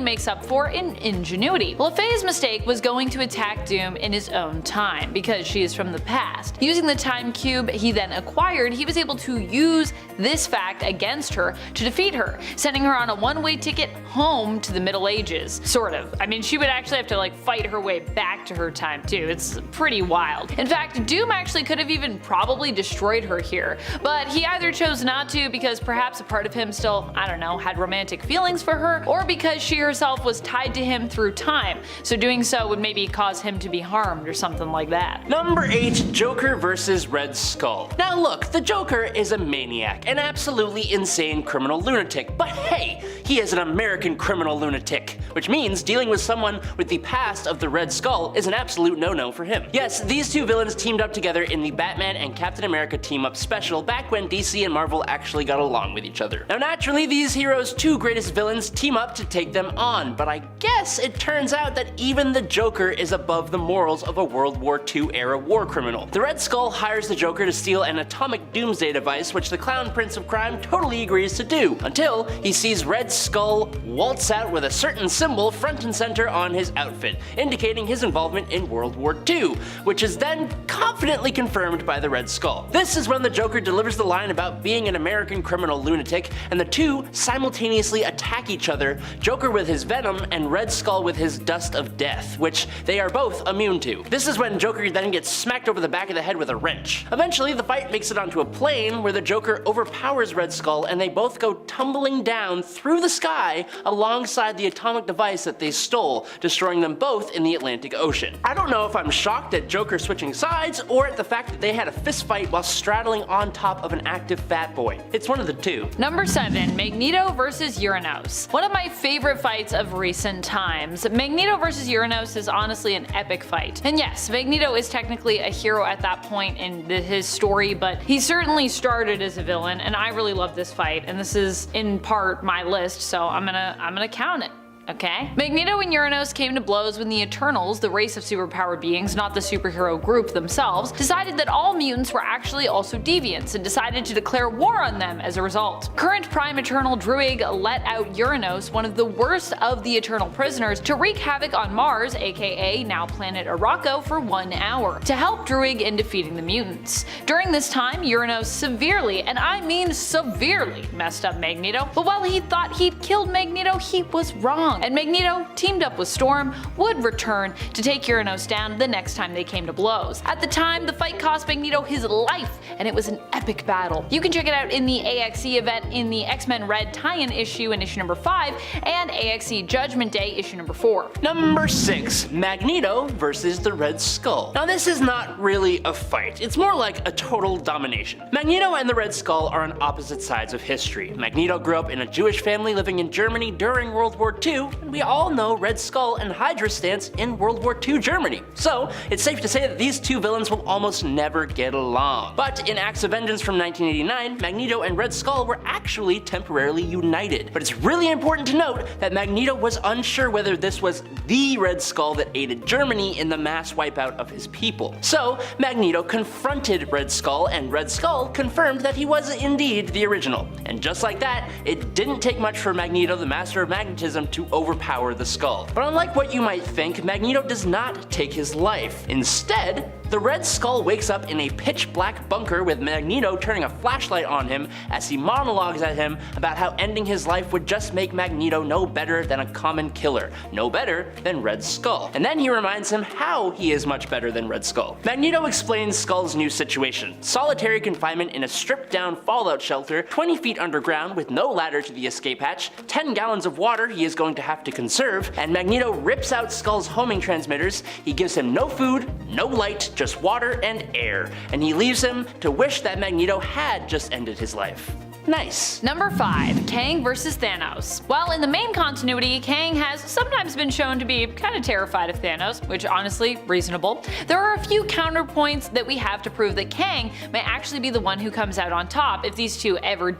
makes up for in ingenuity. Le Fay's mistake was going to attack Doom in his own time, because she is from the past. Using the time cube he then acquired, he was able to use this fact against her to defeat her, sending her on a one-way ticket home to the Middle Ages. Sort of. I mean, she would actually have to like fight her way back to her time too. It's pretty wild. In fact, Doom actually could have even probably destroyed her here, but he either chose not to because perhaps a part of him still, I don't know, had romantic feelings for her, or because she herself was tied to him through time, so doing so would maybe cause him to be harmed or something like that. Number 8, Joker versus Red Skull. Now look, the Joker is a maniac, an absolutely insane criminal lunatic, but hey, he is an American criminal lunatic, which means dealing with someone with the past of the Red Skull is an absolute no-no for him. Yes, these two villains teamed up together in the Batman and Captain America team-up special back when DC and Marvel actually got along with each other. Now naturally, these heroes' two greatest villains team up to take them on, but I guess it turns out that even the Joker is above the morals of a World War II era war criminal. The Red Skull hires the Joker to steal an atomic doomsday device, which the Clown Prince of Crime totally agrees to do, until he sees Red Skull waltz out with a certain symbol front and center on his outfit, indicating his involvement in World War II, which is then confidently confirmed by the Red Skull. This is when the Joker delivers the line about being an American criminal lunatic, and the two simultaneously attack each other, Joker with his venom and Red Skull with his dust of death, which they are both immune to. This is when Joker then gets smacked over the back of the head with a wrench. Eventually, the fight makes it onto a plane where the Joker overpowers Red Skull and they both go tumbling down through the sky alongside the atomic device that they stole, destroying them both in the Atlantic Ocean. I don't know if I'm shocked at Joker switching sides or at the fact that they had a fist fight while straddling on top of an active fat boy. It's one of the two. Number 7, Magneto versus Uranos. One of my favorite fights of recent times. Magneto versus Uranos is honestly an epic fight. And yes, Magneto is technically a hero at that point in his story, but he certainly started as a villain, and I really love this fight, and this is in part my list, so I'm gonna count it. Okay? Magneto and Uranos came to blows when the Eternals, the race of superpowered beings, not the superhero group themselves, decided that all mutants were actually also deviants and decided to declare war on them as a result. Current Prime Eternal Druig let out Uranos, one of the worst of the Eternal prisoners, to wreak havoc on Mars, aka now planet Araco, for 1 hour, to help Druig in defeating the mutants. During this time, Uranos severely, and I mean severely, messed up Magneto, but while he thought he'd killed Magneto, he was wrong. And Magneto, teamed up with Storm, would return to take Uranos down the next time they came to blows. At the time, the fight cost Magneto his life, and it was an epic battle. You can check it out in the AXE event in the X-Men Red tie-in issue in issue number 5, and AXE Judgment Day issue number 4. Number 6, Magneto versus the Red Skull. Now this is not really a fight, it's more like a total domination. Magneto and the Red Skull are on opposite sides of history. Magneto grew up in a Jewish family living in Germany during World War II, and we all know Red Skull and Hydra's stance in World War II Germany. So it's safe to say that these two villains will almost never get along. But in Acts of Vengeance from 1989, Magneto and Red Skull were actually temporarily united. But it's really important to note that Magneto was unsure whether this was the Red Skull that aided Germany in the mass wipeout of his people. So Magneto confronted Red Skull, and Red Skull confirmed that he was indeed the original. And just like that, it didn't take much for Magneto, the master of magnetism, to overpower the Skull. But unlike what you might think, Magneto does not take his life. Instead, the Red Skull wakes up in a pitch black bunker with Magneto turning a flashlight on him as he monologues at him about how ending his life would just make Magneto no better than a common killer, no better than Red Skull. And then he reminds him how he is much better than Red Skull. Magneto explains Skull's new situation: solitary confinement in a stripped down fallout shelter 20 feet underground with no ladder to the escape hatch, 10 gallons of water he is going to have to conserve, and Magneto rips out Skull's homing transmitters. He gives him no food, no light, just water and air, and he leaves him to wish that Magneto had just ended his life. Nice. Number 5. Kang vs. Thanos. While in the main continuity, Kang has sometimes been shown to be kind of terrified of Thanos, which honestly, reasonable, there are a few counterpoints that we have to prove that Kang may actually be the one who comes out on top if these two ever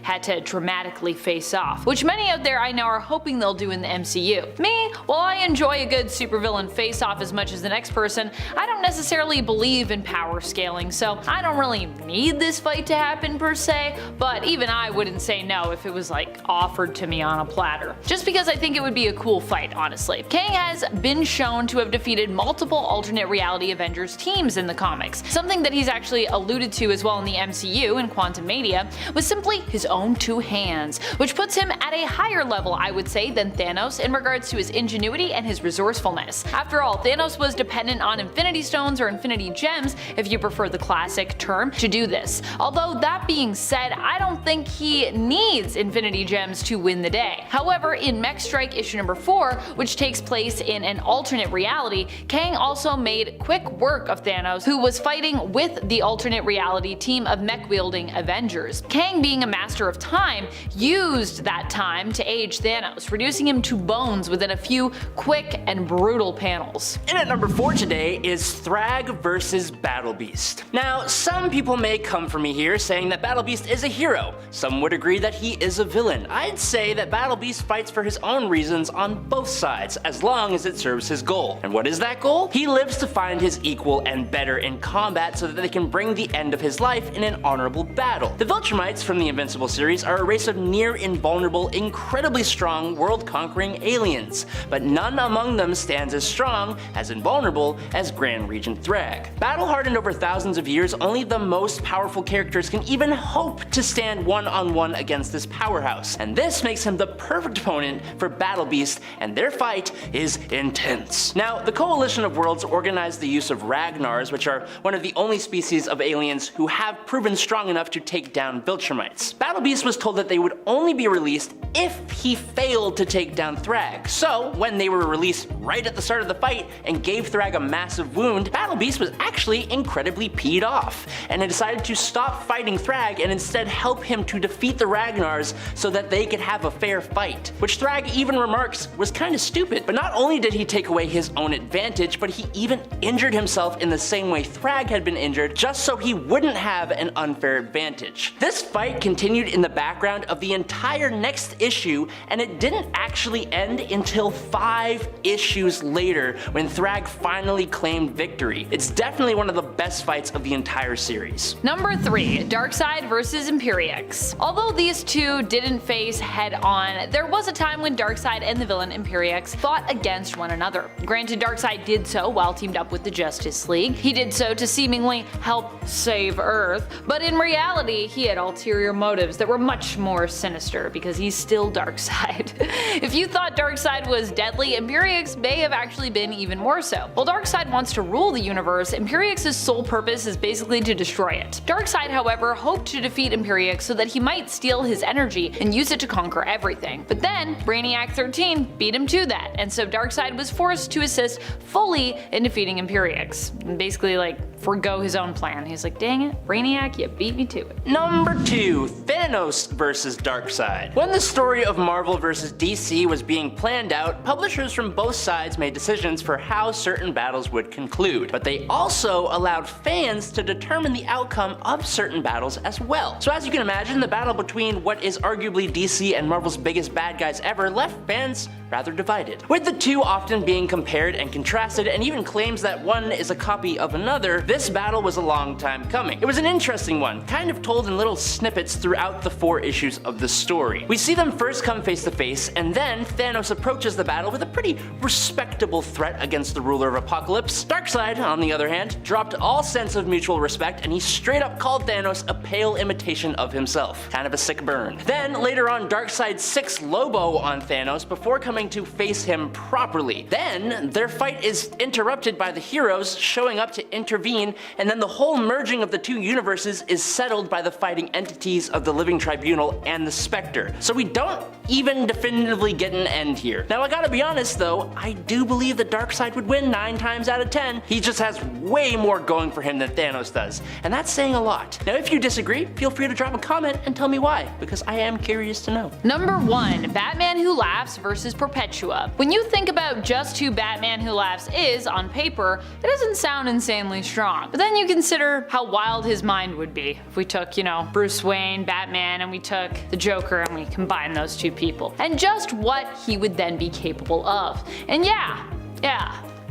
had to dramatically face off, which many out there I know are hoping they'll do in the MCU. Me, while I enjoy a good supervillain face-off as much as the next person, I don't necessarily believe in power scaling, so I don't really need this fight to happen per se, but even I wouldn't say no if it was like offered to me on a platter. Just because I think it would be a cool fight, honestly. Kang has been shown to have defeated multiple alternate reality Avengers teams in the comics. Something that he's actually alluded to as well in the MCU in Quantumania was simply his own 2 hands, which puts him at a higher level, I would say, than Thanos in regards to his ingenuity and his resourcefulness. After all, Thanos was dependent on Infinity Stones or Infinity Gems, if you prefer the classic term, to do this. Although that being said, I don't think he needs Infinity Gems to win the day. However, in Mech Strike issue number 4, which takes place in an alternate reality, Kang also made quick work of Thanos, who was fighting with the alternate reality team of mech-wielding Avengers. Kang, being a master of time, used that time to age Thanos, reducing him to bones within a few quick and brutal panels. In at number 4 today is Thrag vs. Battle Beast. Now, some people may come for me here saying that Battle Beast is a hero. Some would agree that he is a villain. I'd say that Battle Beast fights for his own reasons on both sides, as long as it serves his goal. And what is that goal? He lives to find his equal and better in combat so that they can bring the end of his life in an honorable battle. The Viltrumites from the Invincible series are a race of near invulnerable, incredibly strong, world-conquering aliens, but none among them stands as strong, as invulnerable, as Grand Regent Thrag. Battle-hardened over thousands of years, only the most powerful characters can even hope to stand one-on-one against this powerhouse, and this makes him the perfect opponent for Battle Beast, and their fight is intense. Now, the Coalition of Worlds organized the use of Ragnars, which are one of the only species of aliens who have proven strong enough to take down Viltrumites. Battle Beast was told that they would only be released if he failed to take down Thrag, so when they were released right at the start of the fight and gave Thrag a massive wound, Battle Beast was actually incredibly peed off, and it decided to stop fighting Thrag and instead help him to defeat the Ragnars so that they could have a fair fight, which Thrag even remarks was kinda stupid. But not only did he take away his own advantage, but he even injured himself in the same way Thrag had been injured, just so he wouldn't have an unfair advantage. This fight continued in the background of the entire next issue, and it didn't actually end until 5 issues later when Thrag finally claimed victory. It's definitely one of the best fights of the entire series. Number 3. Darkseid vs. Imperiex. Although these two didn't face head-on, there was a time when Darkseid and the villain Imperiex fought against one another. Granted, Darkseid did so while teamed up with the Justice League. He did so to seemingly help save Earth, but in reality, he had ulterior motives that were much more sinister because he's still Darkseid. If you thought Darkseid was deadly, Imperiex may have actually been even more so. While Darkseid wants to rule the universe, Imperix's sole purpose is basically to destroy it. Darkseid, however, hoped to defeat Imperiex so that he might steal his energy and use it to conquer everything. But then, Brainiac 13 beat him to that, and so Darkseid was forced to assist fully in defeating Imperiex. And basically, like, forgo his own plan. He's like, dang it, Brainiac, you beat me to it. Number 2. Thanos vs. Darkseid. When the story of Marvel vs. DC was being planned out, publishers from both sides made decisions for how certain battles would conclude, but they also allowed fans to determine the outcome of certain battles as well. So as you can imagine, the battle between what is arguably DC and Marvel's biggest bad guys ever left fans rather divided, with the two often being compared and contrasted, and even claims that one is a copy of another. This battle was a long time coming. It was an interesting one, kind of told in little snippets throughout the 4 issues of the story. We see them first come face to face, and then Thanos approaches the battle with a pretty respectable threat against the ruler of Apocalypse. Darkseid, on the other hand, dropped all sense of mutual respect, and he straight up called Thanos a pale imitation of himself. Kind of a sick burn. Then, later on, Darkseid 6 Lobo on Thanos before coming to face him properly. Then, their fight is interrupted by the heroes showing up to intervene scene, and then the whole merging of the two universes is settled by the fighting entities of the Living Tribunal and the Spectre. So we don't even definitively get an end here. Now I gotta be honest though, I do believe the Darkseid would win 9 times out of 10. He just has way more going for him than Thanos does, and that's saying a lot. Now if you disagree, feel free to drop a comment and tell me why, because I am curious to know. Number 1. Batman Who Laughs versus Perpetua. When you think about just who Batman Who Laughs is on paper, it doesn't sound insanely strong. But then you consider how wild his mind would be if we took, Bruce Wayne, Batman, and we took the Joker and we combined those two people. And just what he would then be capable of. And yeah,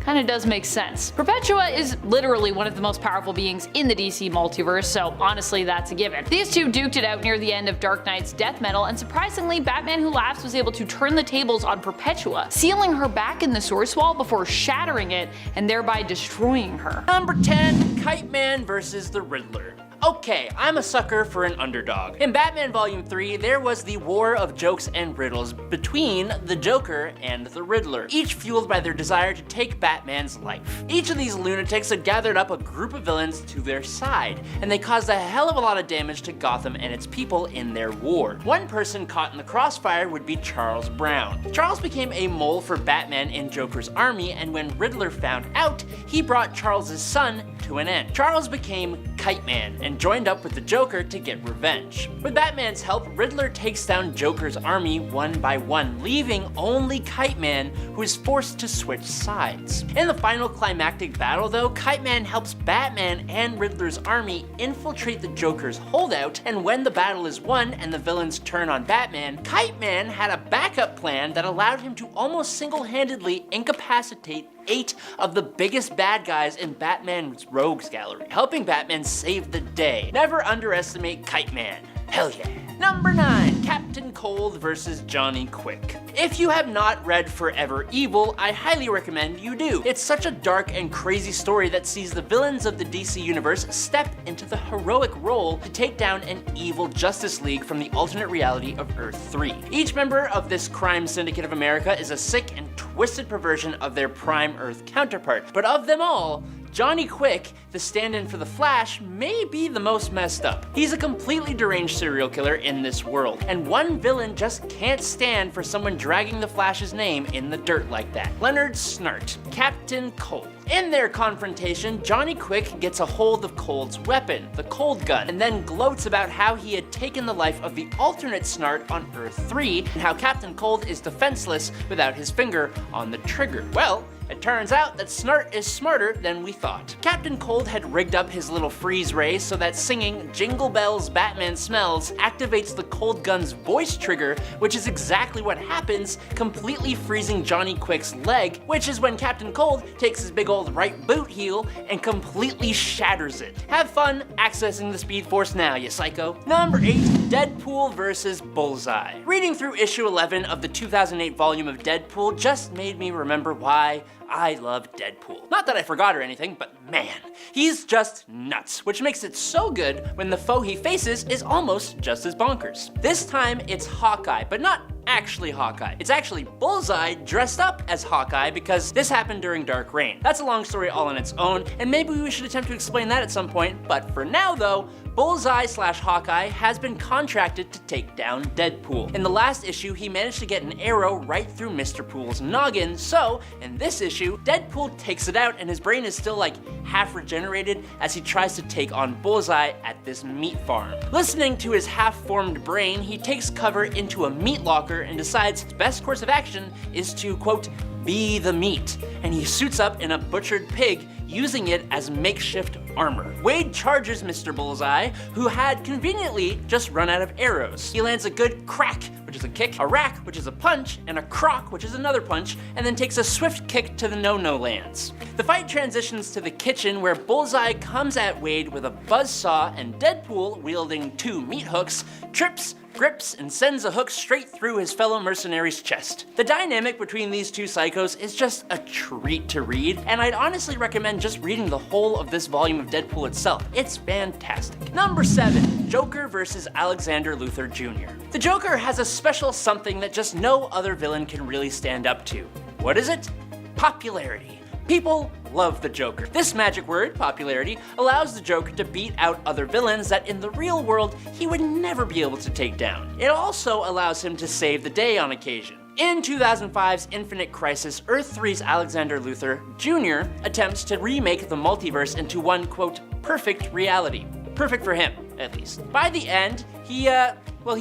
kinda does make sense. Perpetua is literally one of the most powerful beings in the DC multiverse, so honestly that's a given. These two duked it out near the end of Dark Knight's death metal, and surprisingly Batman Who Laughs was able to turn the tables on Perpetua, sealing her back in the source wall before shattering it and thereby destroying her. Number 10, Kite Man versus the Riddler. Okay, I'm a sucker for an underdog. In Batman Volume 3, there was the war of jokes and riddles between the Joker and the Riddler, each fueled by their desire to take Batman's life. Each of these lunatics had gathered up a group of villains to their side, and they caused a hell of a lot of damage to Gotham and its people in their war. One person caught in the crossfire would be Charles Brown. Charles became a mole for Batman in Joker's army, and when Riddler found out, he brought Charles's son to an end. Charles became Kite Man and joined up with the Joker to get revenge. With Batman's help, Riddler takes down Joker's army one by one, leaving only Kite Man, who is forced to switch sides. In the final climactic battle though, Kite Man helps Batman and Riddler's army infiltrate the Joker's holdout, and when the battle is won and the villains turn on Batman, Kite Man had a backup plan that allowed him to almost single-handedly incapacitate 8 of the biggest bad guys in Batman's rogues gallery, helping Batman save the day. Never underestimate Kite Man. Hell yeah. Number 9, Captain Cold versus Johnny Quick. If you have not read Forever Evil, I highly recommend you do. It's such a dark and crazy story that sees the villains of the DC universe step into the heroic role to take down an evil Justice League from the alternate reality of Earth 3. Each member of this crime syndicate of America is a sick and twisted perversion of their prime Earth counterpart, but of them all, Johnny Quick, the stand-in for the Flash, may be the most messed up. He's a completely deranged serial killer in this world, and one villain just can't stand for someone dragging the Flash's name in the dirt like that. Leonard Snart, Captain Cold. In their confrontation, Johnny Quick gets a hold of Cold's weapon, the Cold Gun, and then gloats about how he had taken the life of the alternate Snart on Earth 3, and how Captain Cold is defenseless without his finger on the trigger. Well, it turns out that Snart is smarter than we thought. Captain Cold had rigged up his little freeze ray so that singing Jingle Bells Batman Smells activates the Cold Gun's voice trigger, which is exactly what happens, completely freezing Johnny Quick's leg, which is when Captain Cold takes his big old right boot heel and completely shatters it. Have fun accessing the Speed Force now, you psycho. Number 8, Deadpool versus Bullseye. Reading through issue 11 of the 2008 volume of Deadpool just made me remember why I love Deadpool. Not that I forgot or anything, but man, he's just nuts, which makes it so good when the foe he faces is almost just as bonkers. This time it's Hawkeye, but not actually Hawkeye. It's actually Bullseye dressed up as Hawkeye because this happened during Dark Reign. That's a long story all on its own, and maybe we should attempt to explain that at some point, but for now though, Bullseye/Hawkeye has been contracted to take down Deadpool. In the last issue, he managed to get an arrow right through Mr. Pool's noggin, so in this issue, Deadpool takes it out and his brain is still like half regenerated as he tries to take on Bullseye at this meat farm. Listening to his half-formed brain, he takes cover into a meat locker and decides his best course of action is to, quote, be the meat, and he suits up in a butchered pig, using it as makeshift armor. Wade charges Mr. Bullseye, who had conveniently just run out of arrows. He lands a good crack, which is a kick, a rack, which is a punch, and a crock, which is another punch, and then takes a swift kick to the no-no lands. The fight transitions to the kitchen, where Bullseye comes at Wade with a buzzsaw, and Deadpool, wielding 2 meat hooks, trips, grips, and sends a hook straight through his fellow mercenary's chest. The dynamic between these two psychos is just a treat to read, and I'd honestly recommend just reading the whole of this volume of Deadpool itself. It's fantastic. Number 7, Joker versus Alexander Luthor Jr. The Joker has a special something that just no other villain can really stand up to. What is it? Popularity. People love the Joker. This magic word, popularity, allows the Joker to beat out other villains that in the real world he would never be able to take down. It also allows him to save the day on occasion. In 2005's Infinite Crisis, Earth 3's Alexander Luthor Jr. attempts to remake the multiverse into one, quote, perfect reality. Perfect for him, at least. By the end, he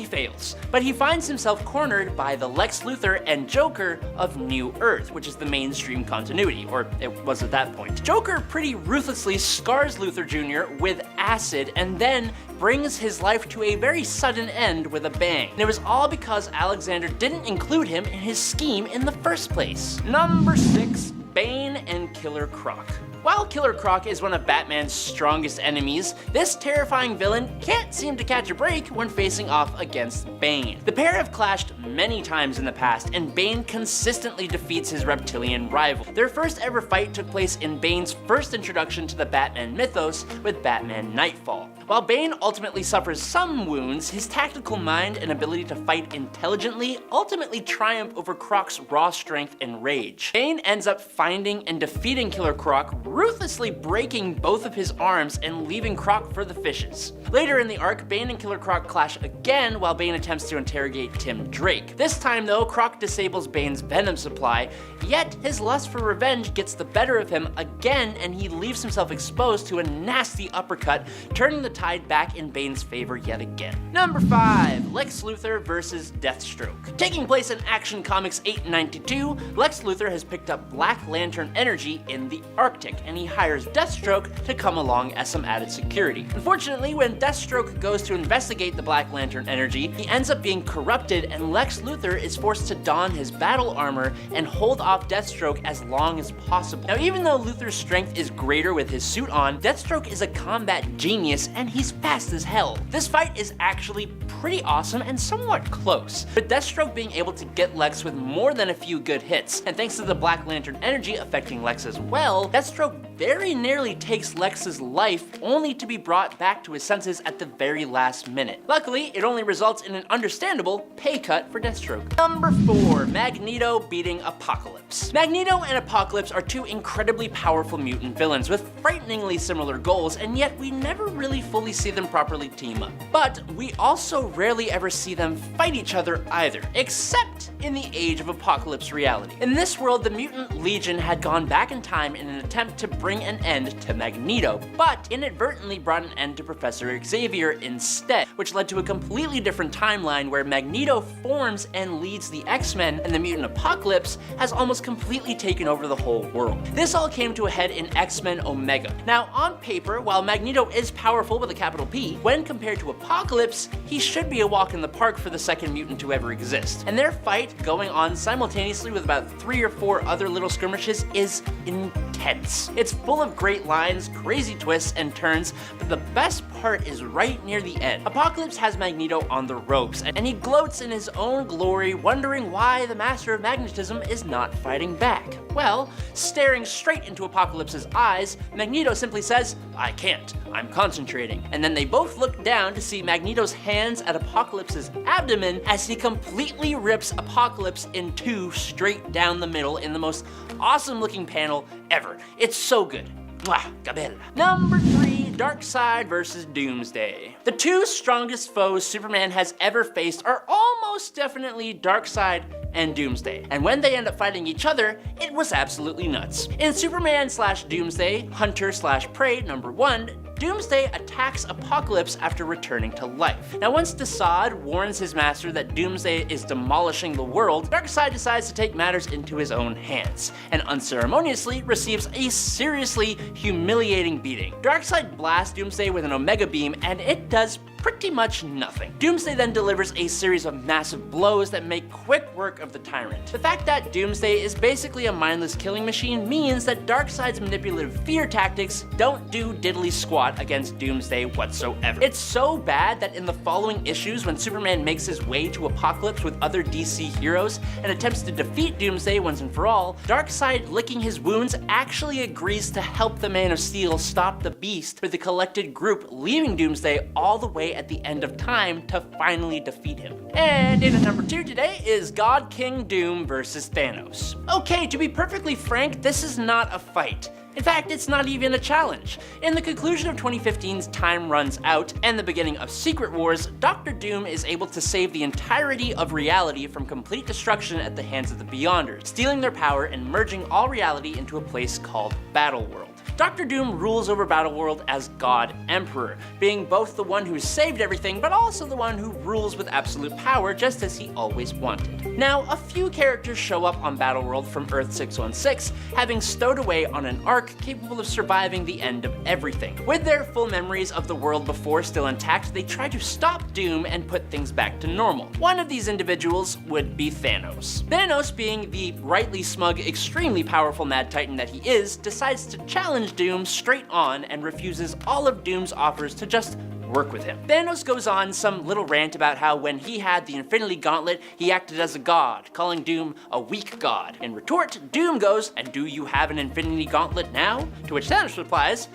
fails. But he finds himself cornered by the Lex Luthor and Joker of New Earth, which is the mainstream continuity, or it was at that point. Joker pretty ruthlessly scars Luthor Jr. with acid and then brings his life to a very sudden end with a bang. And it was all because Alexander didn't include him in his scheme in the first place. Number 6, Bane and Killer Croc. While Killer Croc is one of Batman's strongest enemies, this terrifying villain can't seem to catch a break when facing off against Bane. The pair have clashed many times in the past, and Bane consistently defeats his reptilian rival. Their first ever fight took place in Bane's first introduction to the Batman mythos with Batman Nightfall. While Bane ultimately suffers some wounds, his tactical mind and ability to fight intelligently ultimately triumph over Croc's raw strength and rage. Bane ends up finding and defeating Killer Croc, ruthlessly breaking both of his arms and leaving Croc for the fishes. Later in the arc, Bane and Killer Croc clash again while Bane attempts to interrogate Tim Drake. This time though, Croc disables Bane's venom supply, yet his lust for revenge gets the better of him again and he leaves himself exposed to a nasty uppercut, turning the tide back in Bane's favor yet again. Number 5, Lex Luthor versus Deathstroke. Taking place in Action Comics 892, Lex Luthor has picked up Black Lantern energy in the Arctic, and he hires Deathstroke to come along as some added security. Unfortunately, when Deathstroke goes to investigate the Black Lantern energy, he ends up being corrupted and Lex Luthor is forced to don his battle armor and hold off Deathstroke as long as possible. Now, even though Luthor's strength is greater with his suit on, Deathstroke is a combat genius and he's fast as hell. This fight is actually pretty awesome and somewhat close, with Deathstroke being able to get Lex with more than a few good hits, and thanks to the Black Lantern energy affecting Lex as well, Deathstroke very nearly takes Lex's life, only to be brought back to his senses at the very last minute. Luckily, it only results in an understandable pay cut for Deathstroke. Number 4, Magneto beating Apocalypse. Magneto and Apocalypse are two incredibly powerful mutant villains with frighteningly similar goals, and yet we never really fully see them properly team up. But we also rarely ever see them fight each other either, except in the Age of Apocalypse reality. In this world, the Mutant Legion had gone back in time in an attempt to bring an end to Magneto, but inadvertently brought an end to Professor Xavier instead, which led to a completely different timeline where Magneto forms and leads the X-Men, and the Mutant Apocalypse has almost completely taken over the whole world. This all came to a head in X-Men Omega. Now, on paper, while Magneto is powerful with a capital P, when compared to Apocalypse, he should be a walk in the park for the second mutant to ever exist. And their fight, going on simultaneously with about 3 or 4 other little skirmishes, is intense. It's full of great lines, crazy twists and turns, but the best part is right near the end. Apocalypse has Magneto on the ropes, and he gloats in his own glory, wondering why the Master of Magnetism is not fighting back. Well, staring straight into Apocalypse's eyes, Magneto simply says, "I can't, I'm concentrating." And then they both look down to see Magneto's hands at Apocalypse's abdomen as he completely rips Apocalypse in two straight down the middle in the most awesome looking panel ever. It's so good. Mwah, Gabella. Number 3, Darkseid versus Doomsday. The two strongest foes Superman has ever faced are almost definitely Darkseid and Doomsday, and when they end up fighting each other, it was absolutely nuts. In Superman/Doomsday, Hunter/Prey #1, Doomsday attacks Apocalypse after returning to life. Now, once Desaad warns his master that Doomsday is demolishing the world, Darkseid decides to take matters into his own hands, and unceremoniously receives a seriously humiliating beating. Darkseid blasts Doomsday with an Omega Beam, and it does pretty much nothing. Doomsday then delivers a series of massive blows that make quick work of the tyrant. The fact that Doomsday is basically a mindless killing machine means that Darkseid's manipulative fear tactics don't do diddly squat against Doomsday whatsoever. It's so bad that in the following issues, when Superman makes his way to Apocalypse with other DC heroes and attempts to defeat Doomsday once and for all, Darkseid, licking his wounds, actually agrees to help the Man of Steel stop the Beast, with the collected group leaving Doomsday all the way at the end of time to finally defeat him. And in at number 2 today is God King Doom versus Thanos. Okay, to be perfectly frank, this is not a fight. In fact, it's not even a challenge. In the conclusion of 2015's Time Runs Out and the beginning of Secret Wars, Dr. Doom is able to save the entirety of reality from complete destruction at the hands of the Beyonders, stealing their power and merging all reality into a place called Battleworld. Dr. Doom rules over Battleworld as God Emperor, being both the one who saved everything, but also the one who rules with absolute power, just as he always wanted. Now, a few characters show up on Battleworld from Earth 616, having stowed away on an ark capable of surviving the end of everything. With their full memories of the world before still intact, they try to stop Doom and put things back to normal. One of these individuals would be Thanos. Thanos, being the rightly smug, extremely powerful Mad Titan that he is, decides to challenge Doom straight on and refuses all of Doom's offers to just work with him. Thanos goes on some little rant about how when he had the Infinity Gauntlet, he acted as a god, calling Doom a weak god. In retort, Doom goes, "And do you have an Infinity Gauntlet now?" To which Thanos replies,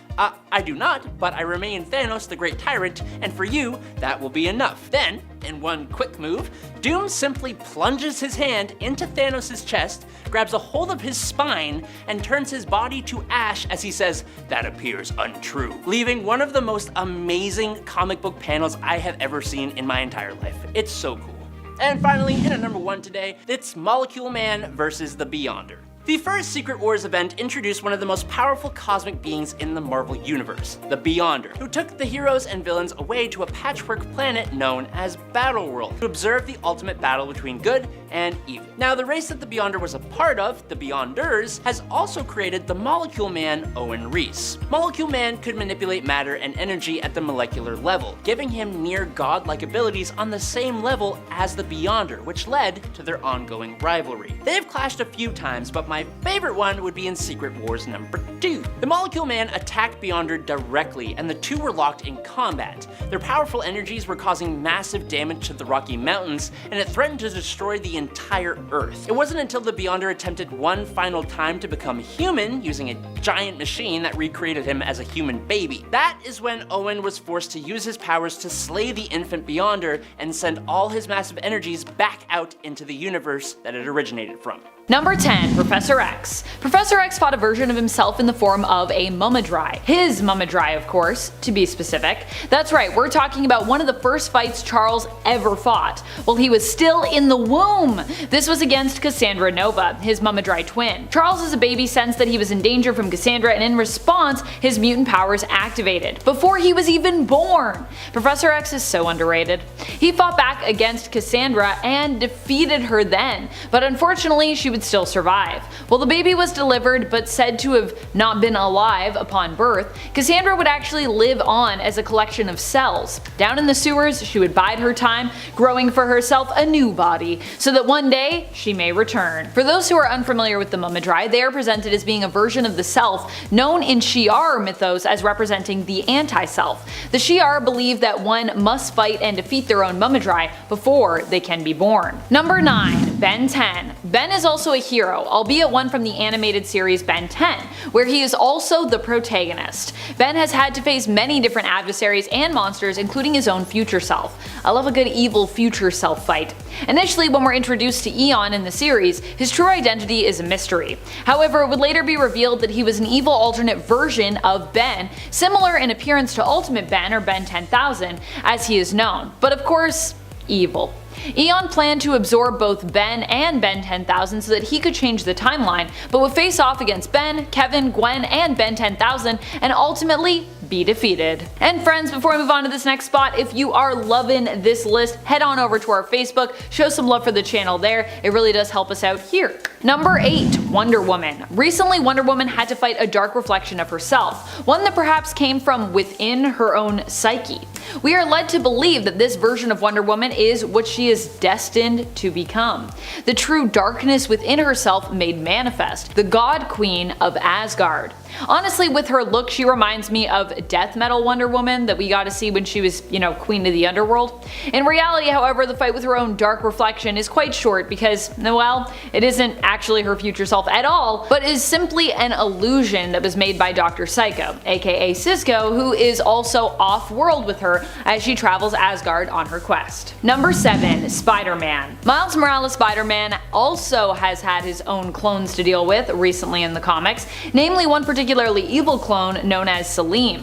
I do not, but I remain Thanos the Great Tyrant, and for you, that will be enough. Then, in one quick move, Doom simply plunges his hand into Thanos' chest, grabs a hold of his spine, and turns his body to ash as he says, "That appears untrue," leaving one of the most amazing comic book panels I have ever seen in my entire life. It's so cool. And finally, in at number 1 today, it's Molecule Man versus the Beyonder. The first Secret Wars event introduced one of the most powerful cosmic beings in the Marvel Universe, the Beyonder, who took the heroes and villains away to a patchwork planet known as Battleworld to observe the ultimate battle between good and evil. Now, the race that the Beyonder was a part of, the Beyonders, has also created the Molecule Man Owen Reese. Molecule Man could manipulate matter and energy at the molecular level, giving him near godlike abilities on the same level as the Beyonder, which led to their ongoing rivalry. They have clashed a few times, but my favorite one would be in Secret Wars number 2. The Molecule Man attacked Beyonder directly, and the two were locked in combat. Their powerful energies were causing massive damage to the Rocky Mountains, and it threatened to destroy the entire Earth. It wasn't until the Beyonder attempted one final time to become human, using a giant machine that recreated him as a human baby. That is when Owen was forced to use his powers to slay the infant Beyonder and send all his massive energies back out into the universe that it originated from. Number 10, Professor X. Professor X fought a version of himself in the form of a Mummudrai. His Mummudrai, of course, to be specific. That's right, we're talking about one of the first fights Charles ever fought, while he was still in the womb. This was against Cassandra Nova, his Mummudrai twin. Charles as a baby sensed that he was in danger from Cassandra, and in response, his mutant powers activated, before he was even born. Professor X is so underrated. He fought back against Cassandra and defeated her then, but unfortunately she would still survive. Well, the baby was delivered but said to have not been alive upon birth. Cassandra would actually live on as a collection of cells. Down in the sewers, she would bide her time, growing for herself a new body, so that one day she may return. For those who are unfamiliar with the Mummudrai, they are presented as being a version of the self known in Shi'ar mythos as representing the anti-self. The Shi'ar believe that one must fight and defeat their own Mummudrai before they can be born. Number 9, Ben 10. Ben is also a hero, albeit one from the animated series Ben 10, where he is also the protagonist. Ben has had to face many different adversaries and monsters, including his own future self. I love a good evil future self fight. Initially, when we're introduced to Eon in the series, his true identity is a mystery. However, it would later be revealed that he was an evil alternate version of Ben, similar in appearance to Ultimate Ben or Ben 10,000 as he is known, but of course, evil. Eon planned to absorb both Ben and Ben 10,000 so that he could change the timeline, but would face off against Ben, Kevin, Gwen, and Ben 10,000 and ultimately be defeated. And friends, before we move on to this next spot, if you are loving this list, head on over to our Facebook, show some love for the channel there, it really does help us out here. Number 8, Wonder Woman. Recently, Wonder Woman had to fight a dark reflection of herself, one that perhaps came from within her own psyche. We are led to believe that this version of Wonder Woman is what she is destined to become. The true darkness within herself made manifest, the God Queen of Asgard. Honestly, with her look, she reminds me of death metal Wonder Woman that we got to see when she was, queen of the underworld. In reality, however, the fight with her own dark reflection is quite short because, well, it isn't actually her future self at all, but is simply an illusion that was made by Dr. Psycho, aka Cisco, who is also off-world with her as she travels Asgard on her quest. Number 7. Spider-Man. Miles Morales' Spider-Man also has had his own clones to deal with recently in the comics, namely one particularly evil clone known as Salim,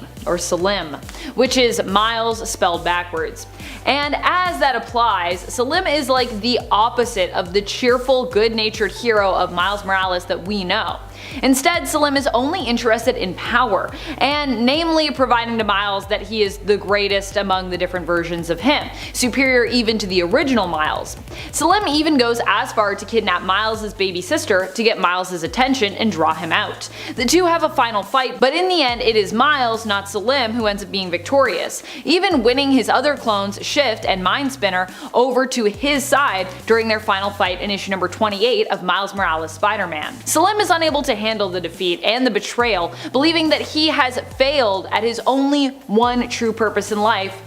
which is Miles spelled backwards. And as that applies, Salim is like the opposite of the cheerful, good-natured hero of Miles Morales that we know. Instead, Salim is only interested in power, and namely providing to Miles that he is the greatest among the different versions of him, superior even to the original Miles. Salim even goes as far to kidnap Miles' baby sister to get Miles' attention and draw him out. The two have a final fight, but in the end it is Miles, not Salim, who ends up being victorious, even winning his other clones Shift and Mind Spinner over to his side during their final fight in issue number 28 of Miles Morales' Spider-Man. Salim is unable to handle the defeat and the betrayal, believing that he has failed at his only one true purpose in life: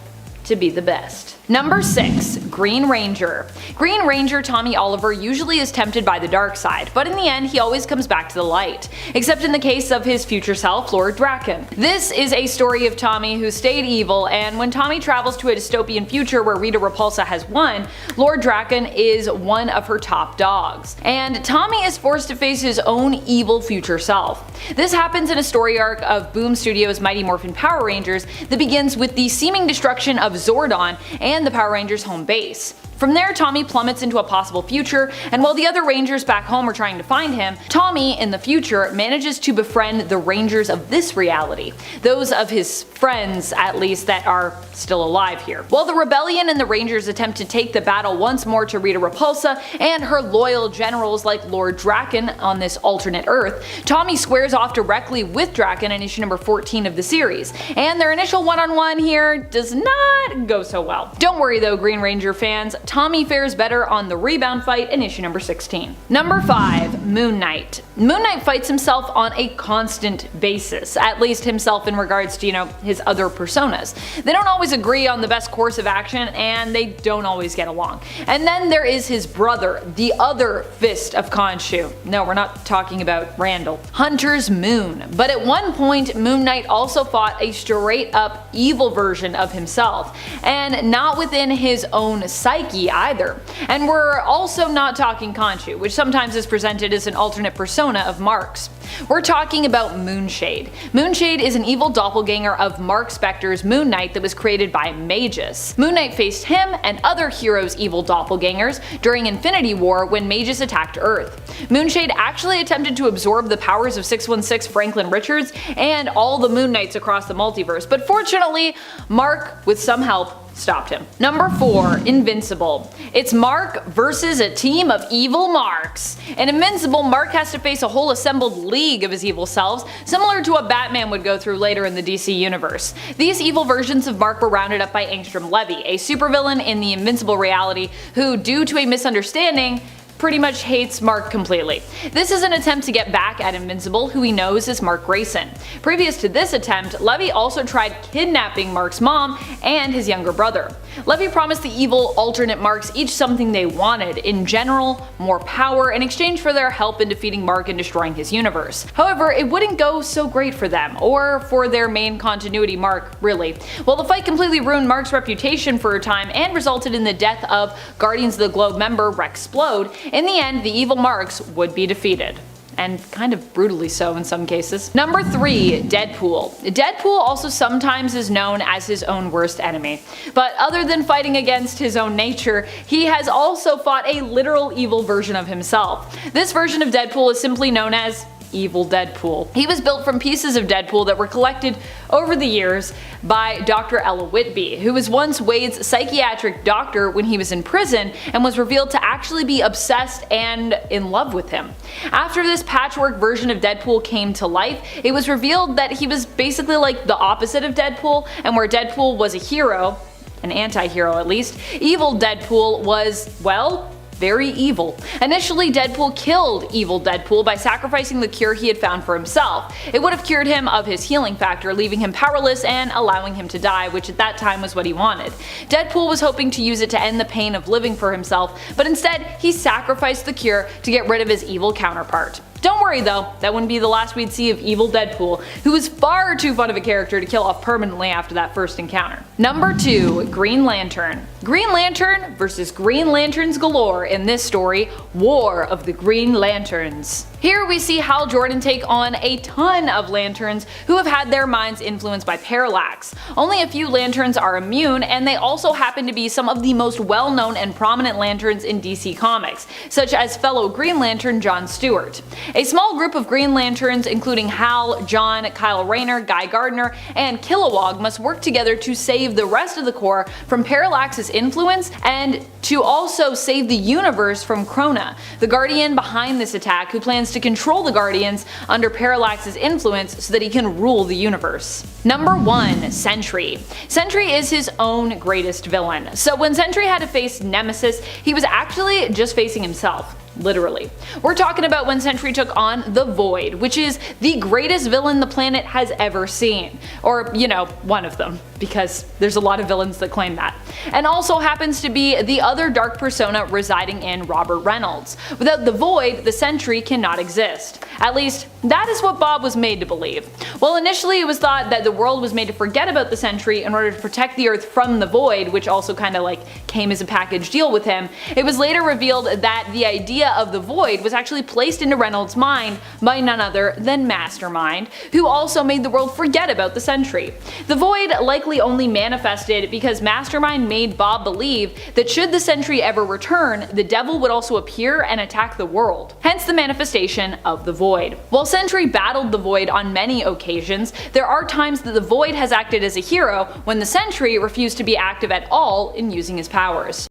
to be the best. Number 6. Green Ranger. Green Ranger Tommy Oliver usually is tempted by the dark side, but in the end he always comes back to the light, except in the case of his future self, Lord Draken. This is a story of Tommy who stayed evil, and when Tommy travels to a dystopian future where Rita Repulsa has won, Lord Draken is one of her top dogs, and Tommy is forced to face his own evil future self. This happens in a story arc of Boom Studios' Mighty Morphin Power Rangers that begins with the seeming destruction of Zordon and the Power Rangers' home base. From there, Tommy plummets into a possible future, and while the other Rangers back home are trying to find him, Tommy, in the future, manages to befriend the Rangers of this reality, those of his friends, at least, that are still alive here. While the Rebellion and the Rangers attempt to take the battle once more to Rita Repulsa and her loyal generals like Lord Draken on this alternate Earth, Tommy squares off directly with Draken in issue number 14 of the series, and their initial one-on-one here does not go so well. Don't worry though, Green Ranger fans, Tommy fares better on the rebound fight in issue number 16. Number 5. Moon Knight. Moon Knight fights himself on a constant basis, at least himself in regards to, his other personas. They don't always agree on the best course of action, and they don't always get along. And then there is his brother, the other fist of Khonshu. No, we're not talking about Randall. Hunter's Moon. But at one point, Moon Knight also fought a straight up evil version of himself, and not within his own psyche either. And we're also not talking Khonshu, which sometimes is presented as an alternate persona of Mark's. We're talking about Moonshade. Moonshade is an evil doppelganger of Mark Spector's Moon Knight that was created by Magus. Moon Knight faced him and other heroes' evil doppelgangers during Infinity War when Magus attacked Earth. Moonshade actually attempted to absorb the powers of 616 Franklin Richards and all the Moon Knights across the multiverse, but fortunately, Mark, with some help, stopped him. Number 4. Invincible. It's Mark versus a team of evil Marks. In Invincible, Mark has to face a whole assembled league of his evil selves, similar to what Batman would go through later in the DC universe. These evil versions of Mark were rounded up by Angstrom Levy, a supervillain in the Invincible reality who, due to a misunderstanding, pretty much hates Mark completely. This is an attempt to get back at Invincible, who he knows is Mark Grayson. Previous to this attempt, Levy also tried kidnapping Mark's mom and his younger brother. Levy promised the evil alternate Marks each something they wanted, in general, more power in exchange for their help in defeating Mark and destroying his universe. However, it wouldn't go so great for them, or for their main continuity Mark, really. While the fight completely ruined Mark's reputation for a time and resulted in the death of Guardians of the Globe member Rexplode, in the end the evil Marks would be defeated. And kind of brutally so in some cases. Number 3. Deadpool. Deadpool also sometimes is known as his own worst enemy. But other than fighting against his own nature, he has also fought a literal evil version of himself. This version of Deadpool is simply known as Evil Deadpool. He was built from pieces of Deadpool that were collected over the years by Dr. Ella Whitby, who was once Wade's psychiatric doctor when he was in prison and was revealed to actually be obsessed and in love with him. After this patchwork version of Deadpool came to life, it was revealed that he was basically like the opposite of Deadpool, and where Deadpool was a hero, an anti-hero at least, evil Deadpool was, well, very evil. Initially, Deadpool killed evil Deadpool by sacrificing the cure he had found for himself. It would have cured him of his healing factor, leaving him powerless and allowing him to die, which at that time was what he wanted. Deadpool was hoping to use it to end the pain of living for himself, but instead he sacrificed the cure to get rid of his evil counterpart. Don't worry though, that wouldn't be the last we'd see of evil Deadpool, who was far too fun of a character to kill off permanently after that first encounter. Number 2. Green Lantern. Green Lantern versus Green Lanterns galore in this story, War of the Green Lanterns. Here we see Hal Jordan take on a ton of Lanterns who have had their minds influenced by Parallax. Only a few Lanterns are immune, and they also happen to be some of the most well-known and prominent Lanterns in DC Comics, such as fellow Green Lantern John Stewart. A small group of Green Lanterns, including Hal, John, Kyle Rayner, Guy Gardner, and Kilowog, must work together to save the rest of the Corps from Parallax's influence and to also save the universe from Krona, the Guardian behind this attack, who plans to control the Guardians under Parallax's influence so that he can rule the universe. Number 1. Sentry. Sentry is his own greatest villain. So when Sentry had to face Nemesis, he was actually just facing himself. Literally. We're talking about when Sentry took on the Void, which is the greatest villain the planet has ever seen. Or, you know, one of them, because there's a lot of villains that claim that. And also happens to be the other dark persona residing in Robert Reynolds. Without the Void, the Sentry cannot exist. At least, that is what Bob was made to believe. Well, initially it was thought that the world was made to forget about the Sentry in order to protect the Earth from the Void, which also kinda like came as a package deal with him. It was later revealed that the idea of the Void was actually placed into Reynolds' mind by none other than Mastermind, who also made the world forget about the Sentry. The Void likely only manifested because Mastermind made Bob believe that should the Sentry ever return, the devil would also appear and attack the world. Hence the manifestation of the Void. While Sentry battled the Void on many occasions, there are times that the Void has acted as a hero when the Sentry refused to be active at all in using his powers.